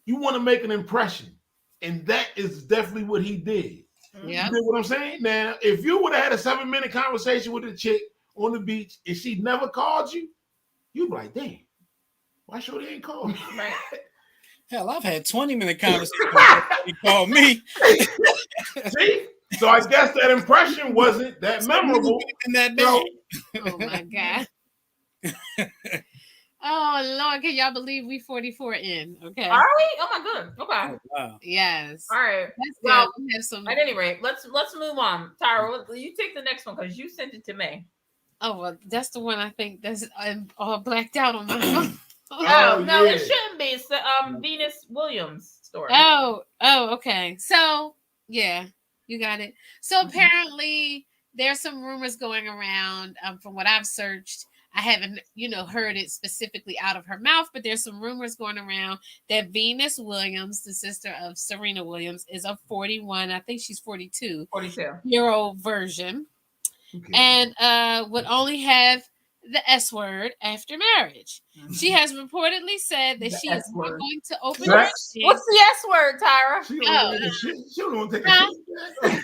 you want to make an impression, and that is definitely what he did. Yeah. You know what I'm saying? Now, if you would have had a 7-minute conversation with a chick on the beach and she never called you, you'd be like, damn, why sure they ain't called me? Right. Hell, I've had 20-minute conversations. He called me. See? So I guess that impression wasn't that memorable. In that So, day. Oh my god. Oh Lord, can y'all believe we 44 in? Okay. Are we? Oh my god. Okay. Wow. Yes. All right. That's Well, good. We have some. At any rate, let's move on. Tyra, you take the next one because you sent it to me. Oh well, that's the one I think that's all blacked out on my phone. Oh, no, yeah. it shouldn't be. It's the Venus Williams story. Okay. So yeah, you got it. So Mhm. apparently there's some rumors going around. From what I've searched, I haven't, heard it specifically out of her mouth, but there's some rumors going around that Venus Williams, the sister of Serena Williams, is a 41, I think she's 42 42. year old version, okay. and would only have the S word after marriage. She has reportedly said that The she is S not word. going to open Right. her What's the S word, Tyra? She don't want to take a Huh? shit.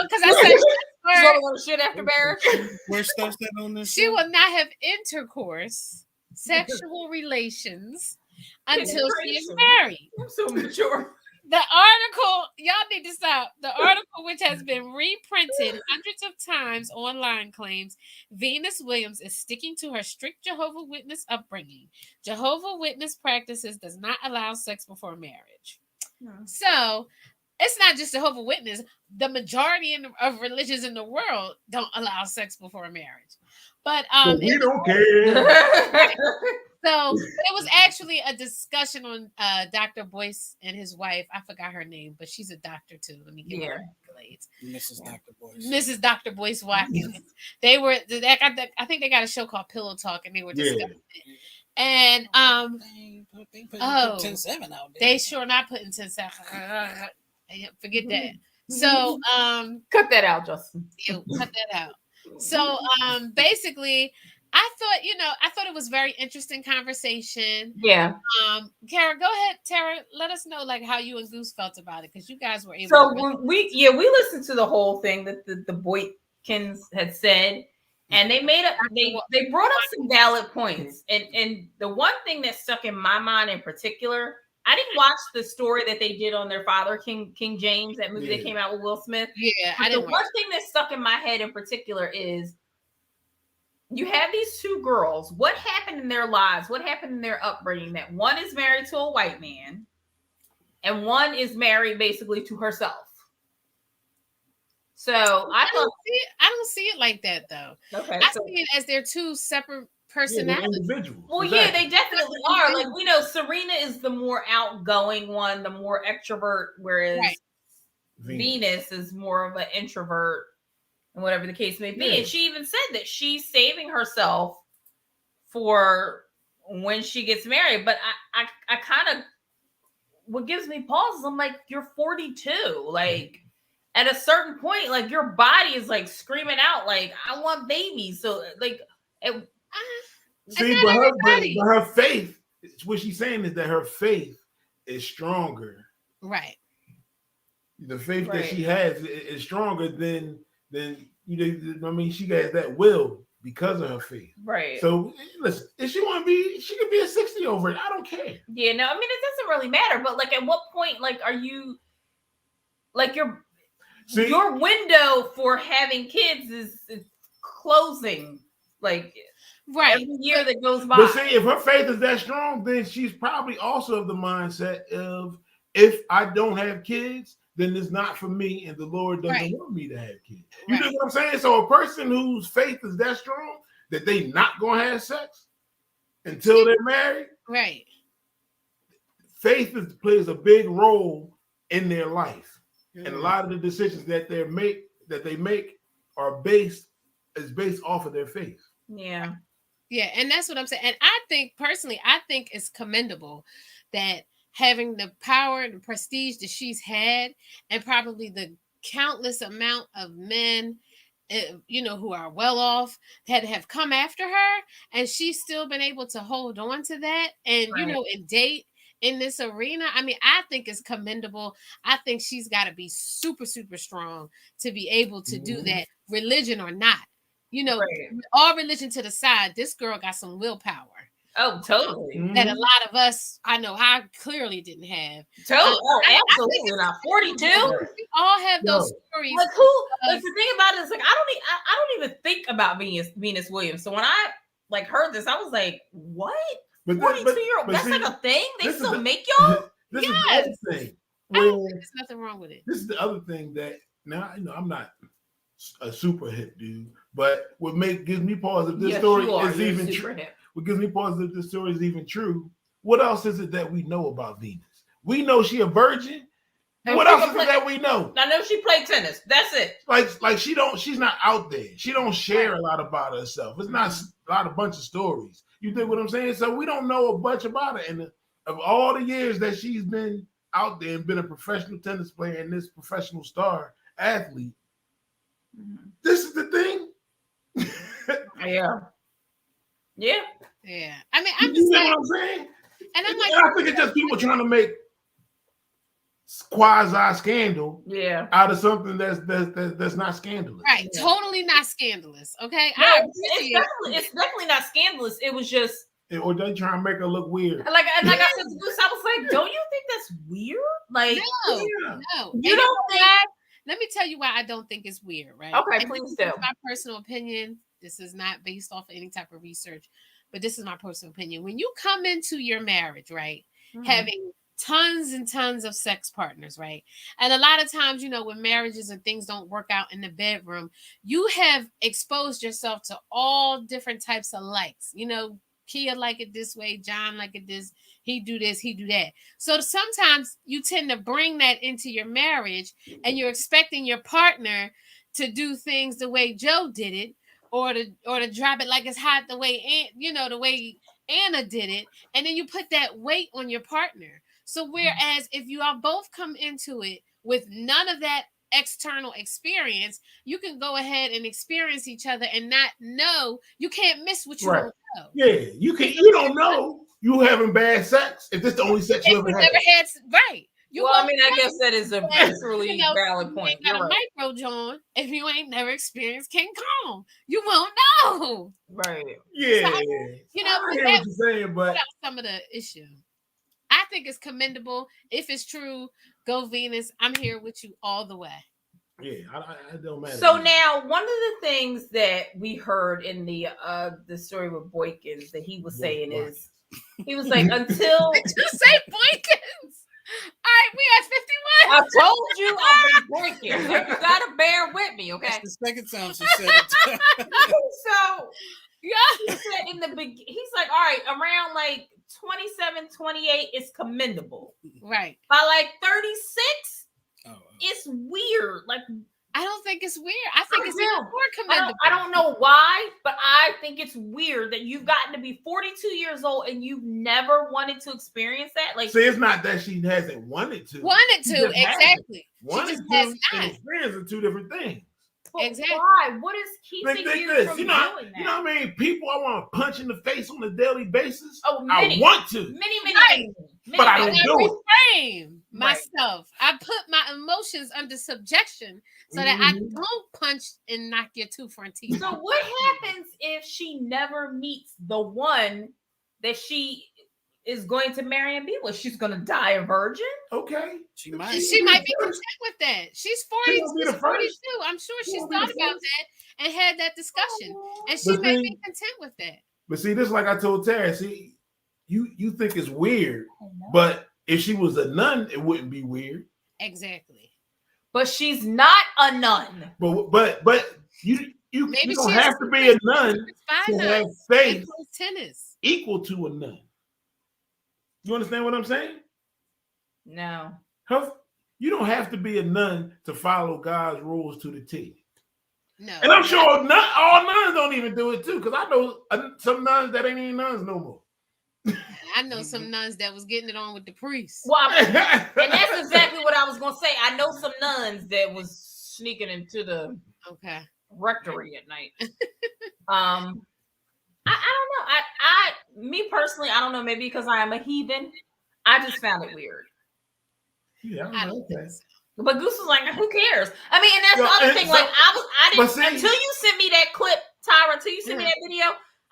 because I said She's word. gonna go to shit after marriage. Where's stuff said on this? She will not have intercourse, sexual relations until she is Penetration. married. I'm so mature. The article, y'all need to stop. The article which has been reprinted hundreds of times online, claims Venus Williams is sticking to her strict Jehovah's Witness upbringing. Jehovah's Witness practices does not allow sex before marriage. So it's not just Jehovah's Witness. The majority of religions in the world don't allow sex before marriage. But But we don't care. so it was actually a discussion on Dr. Boyce and his wife. I forgot her name, but she's a doctor too. Let me give her accolades. Mrs. Dr. Boyce. Mrs. Dr. Boyce Watkins. They were. I think they got a show called Pillow Talk, and they were discussing it. And they put 10-7 out there. They sure not putting 10-7. Forget that. So cut that out, Justin. Cut that out. So basically, I thought it was very interesting conversation. Yeah. Kara, go ahead, Tara. Let us know like how you and Goose felt about it, because you guys were able. So we listened to the whole thing that the Boykins had said, and they brought up some valid points. And the one thing that stuck in my mind in particular, I didn't watch the story that they did on their father, King James, that movie that came out with Will Smith. Yeah, but the one thing that stuck in my head in particular is you have these two girls. What happened in their lives? What happened in their upbringing? That one is married to a white man, and one is married basically to herself. So I don't see it like that though. Okay, I see it as they're two separate personalities. Individuals. Well, exactly. yeah, they definitely are. Like we know, Serena is the more outgoing one, the more extrovert, whereas Venus is more of an introvert, and whatever the case may be. Yeah. And she even said that she's saving herself for when she gets married. But I kind of, what gives me pause is I'm like, you're 42. Like at a certain point, like your body is like screaming out, like, I want babies. So like see, but her faith, what she's saying is that her faith is stronger. Right. The faith that she has is stronger than I mean, she has that will because of her faith. Right. So listen, if she want to be, she could be a 60 over it. I don't care. Yeah, no, I mean, it doesn't really matter. But like, at what point, like, are you like your window for having kids is closing, like every year that goes by. But see, if her faith is that strong, then she's probably also of the mindset of, if I don't have kids, then it's not for me, and the Lord doesn't want me to have kids. You know what I'm saying? So a person whose faith is that strong that they not gonna have sex until they're married, right? Faith plays a big role in their life, and a lot of the decisions that they make are based off of their faith. Yeah, yeah, and that's what I'm saying. And I think personally, it's commendable that having the power and the prestige that she's had, and probably the countless amount of men, who are well off that have come after her, and she's still been able to hold on to that and, and date in this arena. I mean, I think it's commendable. I think she's got to be super, super strong to be able to do that, religion or not. All religion to the side, this girl got some willpower. Oh, totally. That a lot of us, I know, I clearly didn't have. Totally. Absolutely not. 42. We all have those stories. Like the thing about it is, like, I don't even think about Venus Williams. So when I like heard this, I was like, what? 42-year-old? That's like a thing? They still make y'all? This is the other thing. There's nothing wrong with it. This is the other thing that now I'm not a super hip dude, but what gives me pause if this story is even true. What gives me pause if this story is even true? What else is it that we know about Venus? We know she a virgin. And what else is it that we know? I know she played tennis. That's it. Like she's not out there. She don't share a lot about herself. It's not a bunch of stories. You dig what I'm saying? So we don't know a bunch about her. And of all the years that she's been out there and been a professional tennis player and this professional star athlete, this is the thing. Yeah. I mean, I'm just saying. What I'm saying? And I'm like, I think it's just people trying to make quasi scandal out of something that's not scandalous. Right. Yeah. Totally not scandalous. Okay. No, it's definitely not scandalous. It was just, or they trying to make her look weird. Like I said to Goose, I was like, don't you think that's weird? Like, no. You don't think Let me tell you why I don't think it's weird, right? Okay, And please this do. is my personal opinion. This is not based off of any type of research, but this is my personal opinion. When you come into your marriage, right, Mhm. having tons and tons of sex partners, right? And a lot of times, when marriages and things don't work out in the bedroom, you have exposed yourself to all different types of likes. Kia like it this way, John like it this, he do this, he do that. So sometimes you tend to bring that into your marriage and you're expecting your partner to do things the way Joe did it, or to drop it like it's hot the way the way Anna did it, and then you put that weight on your partner. So whereas if you all both come into it with none of that external experience, you can go ahead and experience each other and not know. You can't miss what you Right. don't know. Yeah, you don't know you having bad sex if this the only sex you If ever you had. never had, right. You Well, I won't mean, I know. guess that is a But, truly you know, valid you point. ain't got You're a right. micro, John. If you ain't never experienced King Kong, you won't know. Right. Yeah, So, I but hear what you're saying, but that was some of the issue. I think it's commendable. If it's true, go Venus. I'm here with you all the way. yeah, I don't matter. So now, one of the things that we heard in the story with Boykins that he was saying is, he was like, until Did you say Boykins? All right, we at 51. I told you I'm Boykins, so you gotta bear with me, okay? That's the second time she said it. So Yeah. he said in the beginning, he's like, all right, around like 27, 28 is commendable. Right. By like 36, Oh. it's weird. Like, I don't think it's weird. I think it's even more commendable. I don't know why, but I think it's weird that you've gotten to be 42 years old and you've never wanted to experience that. Like, see, it's not that she hasn't wanted to. Wanted She to, just hasn't. exactly. Wanted just to has and not. experience are two different things. but Exactly. why? What is keeping Think you this. from You doing know, that? you know what I mean? People I want to punch in the face on a daily basis. Oh, I many. want to. Many, Right. But I And don't I do it. reframe myself. I put my emotions under subjection so that I Mhm. don't punch and knock your two front teeth. So what happens if she never meets the one that she is going to marry and be with? She's going to die a virgin? Okay. She might. She might be content with that. She's 40, won't be the she's 42. first. I'm sure She she's won't be the thought about first. that and had that discussion. And she But may see- be content with that. But see, this is like I told Tara. See, you think it's weird, but if she was a nun, it wouldn't be weird. Exactly. But she's not a nun. But you Maybe don't she's have to be a nun fine to nun have and faith plays tennis. equal to a nun. You understand what I'm saying? No. You don't have to be a nun to follow God's rules to the T. No. And I'm sure all nuns don't even do it too, because I know some nuns that ain't even nuns no more. I know some nuns that was getting it on with the priests. Well, and that's exactly what I was going to say. I know some nuns that was sneaking into the Okay. rectory at night. I don't know. Me personally, I don't know. Maybe because I am a heathen, I just found it weird. Yeah, I don't think so. But Goose was like, "Who cares?" I mean, and that's the Yo, other and thing. so- Like, I didn't but see- until you sent me that clip, Tyra. Until you sent me that video,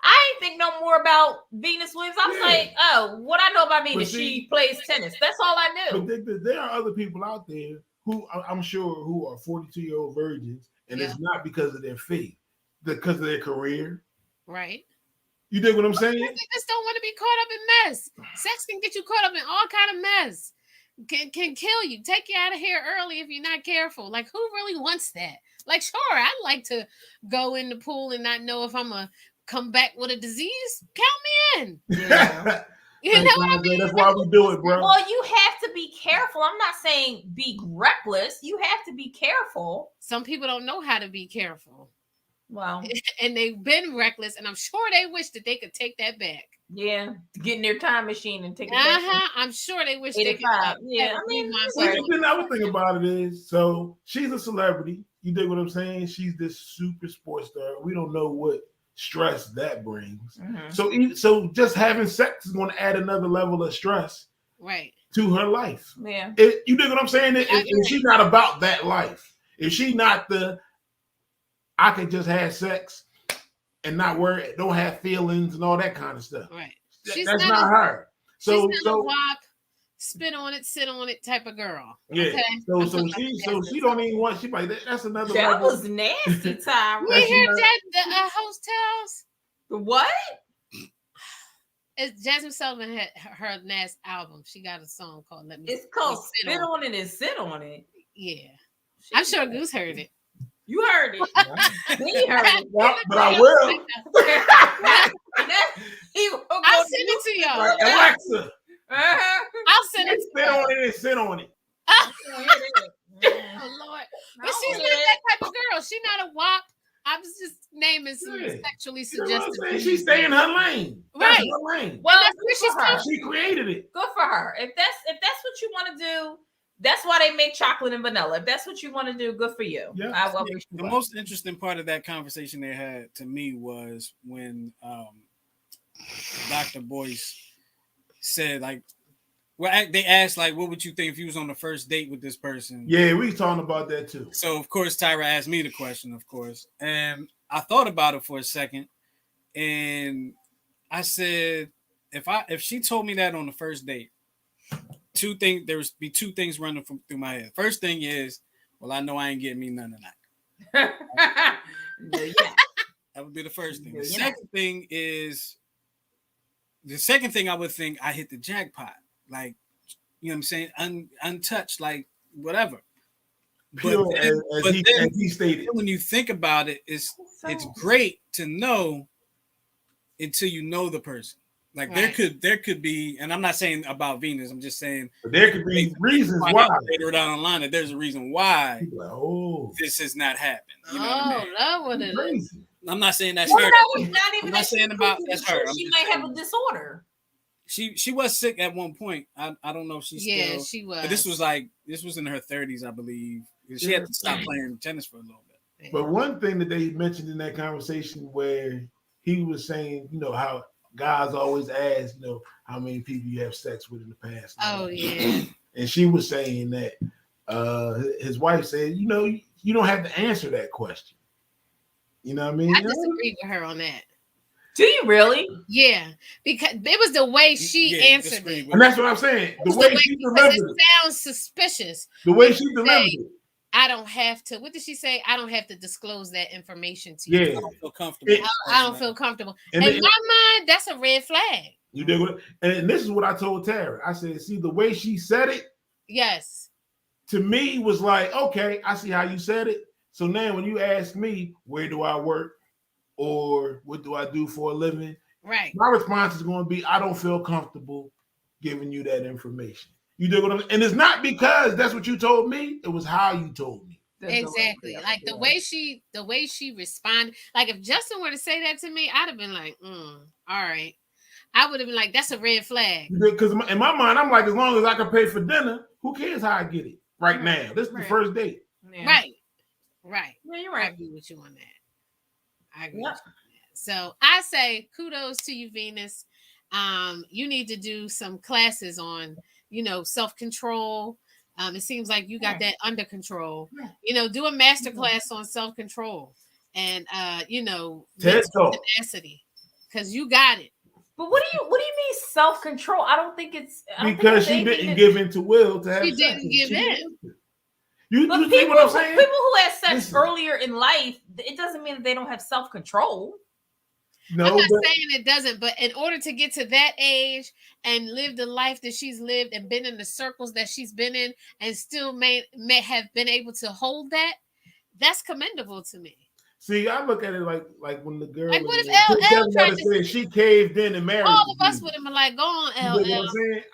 I didn't think no more about Venus Williams. I was Yeah. like, "Oh, what I know about Venus? But see- She plays tennis. That's all I But knew." there are other people out there who I'm sure who are 42-year-old virgins, and it's not because of their faith, because of their career. Right. You dig what I'm saying? They just don't want to be caught up in mess. Sex can get you caught up in all kind of mess. Can kill you, take you out of here early if you're not careful. Like, who really wants that? Like, sure, I'd like to go in the pool and not know if I'm gonna come back with a disease. Count me in. Yeah. You know what I mean? That's why we do it, bro. Well, you have to be careful. I'm not saying be reckless. You have to be careful. Some people don't know how to be careful, Well, and they've been reckless, and I'm sure they wish that they could take that back. yeah, get in their time machine and take it back. I'm sure they wish they could. 85. Yeah, I mean, See, the other thing about it is, so she's a celebrity. You dig what I'm saying? She's this super sports star. We don't know what stress that brings. Mhm. So just having sex is going to add another level of stress Right. to her life. Yeah. You dig what I'm saying? I If agree. she's not about that life, if she not I can just have sex and not worry, don't have feelings and all that kind of stuff. Right. That's not her. So she's not a WAP spit on it, sit on it type of girl. Yeah. Okay? So I'm so talking she about so Jasmine she don't even want. She like that's another That level. was nasty, Tyra. You That's hear not- that the host tells? What? It's Jasmine Sullivan had her last album. She got a song called "Let Me." It's called Sit spit On. on it and sit on it. Yeah, I'm sure Goose heard it. You heard it. He heard it. Yeah, but I will. I'll send it to y'all. Alexa, I'll send it to spit y'all. on it and sit on it. Oh Lord! But she's not that type of girl. She's not a wop. I was just naming some Yeah. sexually You know what I'm suggestive. saying? She stay in her lane. That's Right. her lane. Well, that's where good she's for her. She created it. Good for her. If that's what you want to do, that's why they make chocolate and vanilla. If that's what you want to do, good for you. Yeah. I wish you The well. most interesting part of that conversation they had to me was when Dr. Boyce said, like, well, they asked, like, what would you think if you was on the first date with this person? Yeah, we talking about that too. So, of course, Tyra asked me the question, of course. And I thought about it for a second. And I said, if she told me that on the first date, there would be two things running through my head. First thing is, well, I know I ain't getting me none of that. No, you're not. That would be the first thing. No, The you're second thing I would think I hit the jackpot. Like, you know what I'm saying? Untouched, like whatever. Pure But then, as he stated. when you think about it, it's great to know until you know the person. Like Right. there could be, and I'm not saying about Venus, I'm just saying But there could be reasons find why. out later down the line that there's a reason why People like, oh, this has not happened. You know what I mean? Love what it is. crazy. I'm not saying that's Well, her. that was not even I'm not that saying she's about crazy. that's her. I'm She just might have saying. a disorder. She was sick at one point. I don't know if she's Yeah, still. she was. But this was in her 30s, I believe. She had to stop playing tennis for a little bit. But one thing that they mentioned in that conversation where he was saying, you know, how guys always ask, you know, how many people you have sex with in the past. Oh yeah. And she was saying that his wife said, you know, you don't have to answer that question. You know what I mean? I disagree with her on that. Do you really? Yeah, because it was the way she Yeah, answered disagree it. with And that's what I'm saying. The It's way the she because delivered it it. sounds suspicious. The way she delivered it. I don't have to. What did she say? I don't have to disclose that information to you. Yeah. I don't feel comfortable. I don't feel comfortable. And In it- my mind, that's a red flag. You dig what? And this is what I told Tara. I said, see, the way she said it Yes. to me was like, okay, I see how you said it. So now when you ask me, where do I work or what do I do for a living? Right. My response is going to be, I don't feel comfortable giving you that information. You dig what I'm saying? And it's not because that's what you told me. It was how you told me. Exactly. Like the way she responded. Like if Justin were to say that to me, I'd have been like, all right. I would have been like, that's a red flag. Because in my mind, I'm like, as long as I can pay for dinner, who cares how I get it right now? This is the Right. first date. Yeah. Right. Right. Yeah, you're I right. agree with you on that. I agree Yep. with you on that. So I say kudos to you, Venus. You need to do some classes on, self-control. It seems like you got that under control. Do a master class on self-control and TED mental Talk. tenacity. Because you got it. But what do you mean self-control? I don't think it's Because she didn't give in to Will to have She sex. didn't give in. You But see what I'm people saying? who had sex Listen. earlier in life, it doesn't mean that they don't have self-control. No, I'm not but saying it doesn't, but in order to get to that age and live the life that she's lived and been in the circles that she's been in and still may have been able to hold that, that's commendable to me. see, I look at it like when the girl Like, what if Chris LL Kevin tried gotta to- say she caved in and married. All of the us dude. would have been like, go on, You know what I'm LL. saying?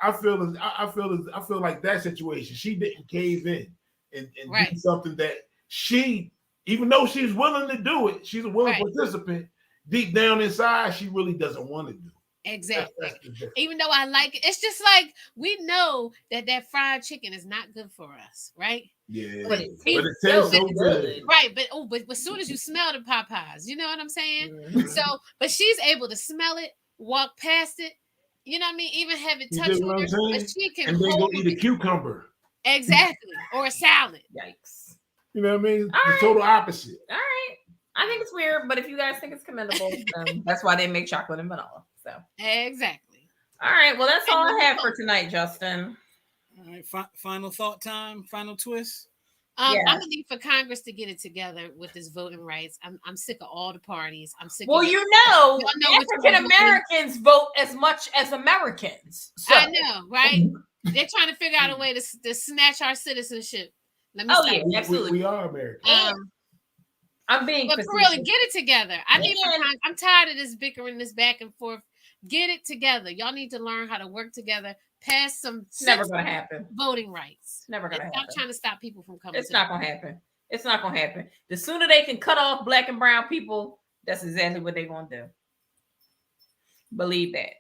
I feel like that situation. She didn't cave in and Right. do something that she, even though she's willing to do it, she's a willing Right. participant. Deep down inside, she really doesn't want to do. Exactly. That's the difference. Even though I like it, it's just like we know that fried chicken is not good for us, right? Yeah, But it but it tastes tastes so so good. good. Right, but as soon as you smell the Popeyes, you know what I'm saying? Mhm. So, but she's able to smell it, walk past it, you know what I mean? Even have it You touch dig what on I'm her, saying? but she can And then go hold eat a it. cucumber. Exactly, or a salad. Yikes. You know what I mean? All The right. total opposite. All right. I think it's weird, but if you guys think it's commendable, that's why they make chocolate and vanilla. So, Exactly. all right. Well, that's all I have for tonight, Justin. All right, final thought time, final twist. I'm gonna need for Congress to get it together with this voting rights. I'm sick of all the parties. I'm sick. Well, of you know, which African Americans vote as much as Americans. So. I know, right? They're trying to figure out a way to snatch our citizenship. Let me stop. Yeah, absolutely. We are Americans. I'm being, but for real, get it together. I'm tired of this bickering, this back and forth. Get it together. Y'all need to learn how to work together. Pass some. Never gonna happen. Voting rights. Never gonna happen. Stop trying to stop people from coming. It's not gonna happen. It's not gonna happen. The sooner they can cut off black and brown people, that's exactly what they're gonna do. Believe that.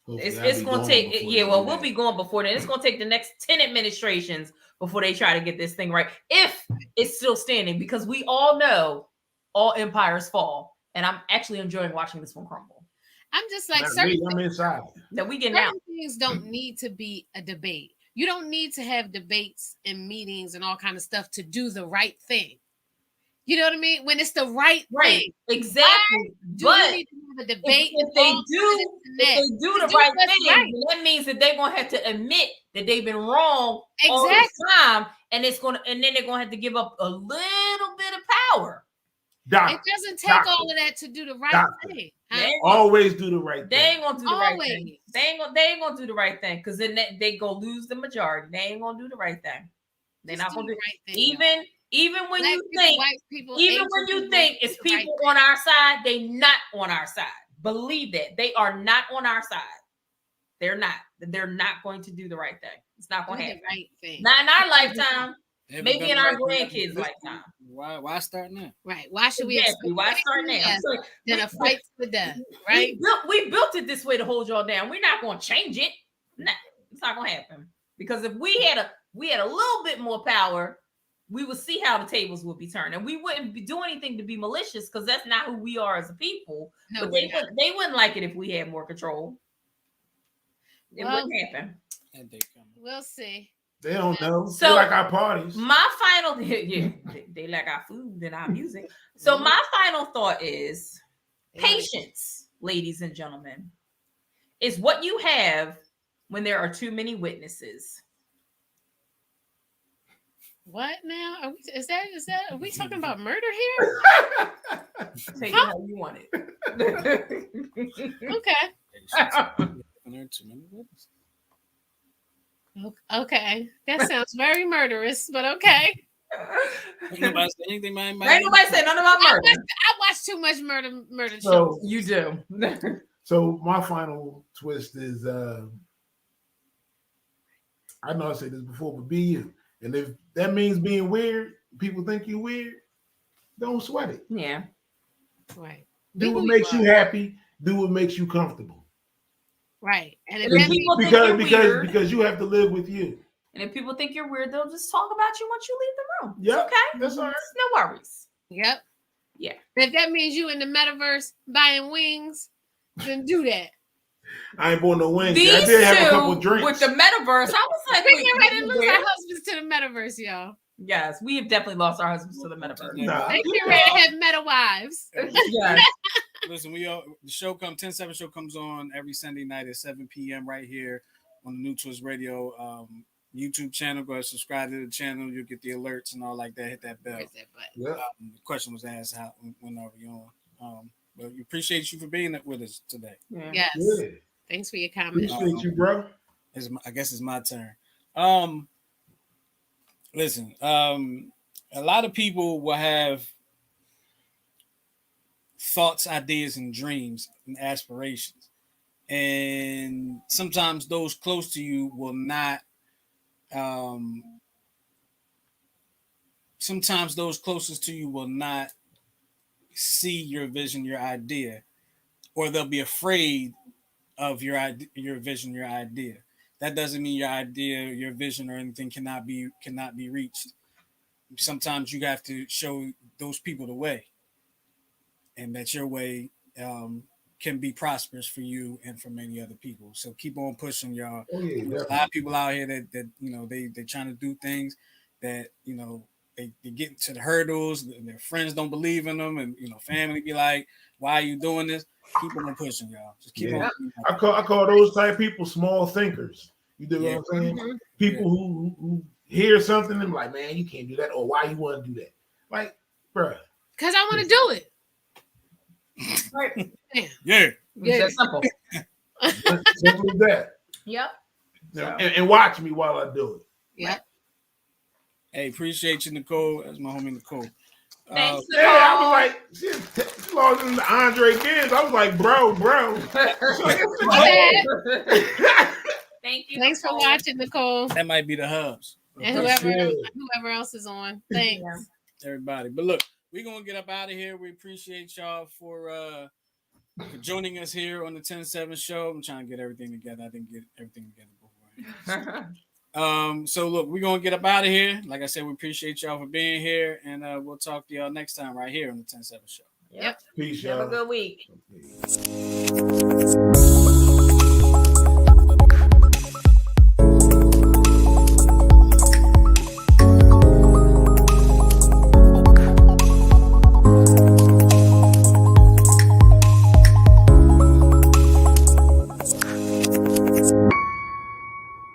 It's gonna take. We'll be going before then. It's gonna take the next 10 administrations before they try to get this thing right. If it's still standing, because we all know all empires fall, and I'm actually enjoying watching this one crumble. I'm just like, I'm inside. That we get now. Things don't need to be a debate. You don't need to have debates and meetings and all kind of stuff to do the right thing. You know what I mean? When it's the right thing. Exactly. But need to have a debate if they do the right thing, that means that they're gonna have to admit that they've been wrong all this time, and then they're gonna have to give up a little bit of power. It doesn't take all of that to do the right thing. Huh? Always do the right thing. They ain't gonna do the right thing. They ain't gonna do the right thing, because then they go lose the majority. They ain't gonna do the right thing. They're not gonna do the right thing. Even when you think it's people on our side, they not on our side. Believe that. They are not on our side. They're not. They're not going to do the right thing. It's not going to happen. Right thing. Not in our lifetime. Maybe in our grandkids' lifetime. Why start now? Right. Why should we Why start now? Then a fight to the death, right? We built it this way to hold y'all down. We're not going to change it. No, it's not going to happen. Because if we had a little bit more power, we would see how the tables would be turned, and we wouldn't do anything to be malicious, because that's not who we are as a people. No, but they wouldn't like it if we had more control. It wouldn't happen. We'll see. They don't know. So, they like our parties. My final, they like our food and our music. So my final thought is patience, ladies and gentlemen, is what you have when there are too many witnesses. What now? Are we talking about murder here? Take it how you want it. Okay. That sounds very murderous, but okay. Ain't nobody say anything. Ain't nobody say nothing about murder. I watch too much murder shows. You do. So my final twist is I know I said this before, but be you. And if that means being weird, people think you're weird, don't sweat it. Yeah. Right. Do what makes you happy. Do what makes you comfortable. Right. And if because you have to live with you. And if people think you're weird, they'll just talk about you once you leave the room. Yeah. Okay. That's all right. No worries. Yep. Yeah. If that means you in the metaverse buying wings, then do that. I ain't bought no wings. These I did have a couple drinks. With the metaverse, I was like, we get ready to lose our husbands to the metaverse, y'all. Yes, we have definitely lost our husbands to the metaverse. They get ready to have meta wives. Yes. Listen, the show 10-7 show comes on every Sunday night at 7 p.m. right here on the New Twist Radio YouTube channel. Go ahead and subscribe to the channel. You'll get the alerts and all like that. Hit that bell. The question was asked, when are we on? But we appreciate you for being with us today. Yeah. Yes. Yeah. Thanks for your comments. Appreciate you, bro. I guess it's my turn. Listen, a lot of people will have thoughts, ideas, and dreams and aspirations. And sometimes those close to you will not, sometimes those closest to you will not see your vision, your idea, or they'll be afraid of your vision, your idea. That doesn't mean your idea, your vision, or anything cannot be reached. Sometimes you have to show those people the way, and that your way can be prosperous for you and for many other people. So keep on pushing, y'all. There's a lot of people out here that they trying to do things that they get into the hurdles, and their friends don't believe in them, and family be like, "Why are you doing this?" Keep on pushing, y'all. Just keep on. I call those type of people small thinkers. You do Yeah. what I'm saying? Mhm. People who hear something and like, man, you can't do that, or why you want to do that? Like, bruh. Because I want to do it. Right. Yeah. It's that simple. Simple as that. Yep. And watch me while I do it. Yeah. Hey, appreciate you, Nicole. That's my homie Nicole. Thanks, Yeah, I was like, she lost in the Andre Gibbs. I was like, bro. Thank you. Thanks for Nicole. watching, Nicole. That might be the hubs. And whoever else is on. Thanks. Yeah. Everybody. But look, we're gonna get up out of here. We appreciate y'all for joining us here on the 10-7 show. I'm trying to get everything together. I didn't get everything together before. So look, we're gonna get up out of here. Like I said, we appreciate y'all for being here, and we'll talk to y'all next time right here on the 10-7 show. Yep. Peace, Have y'all. a good week. Peace.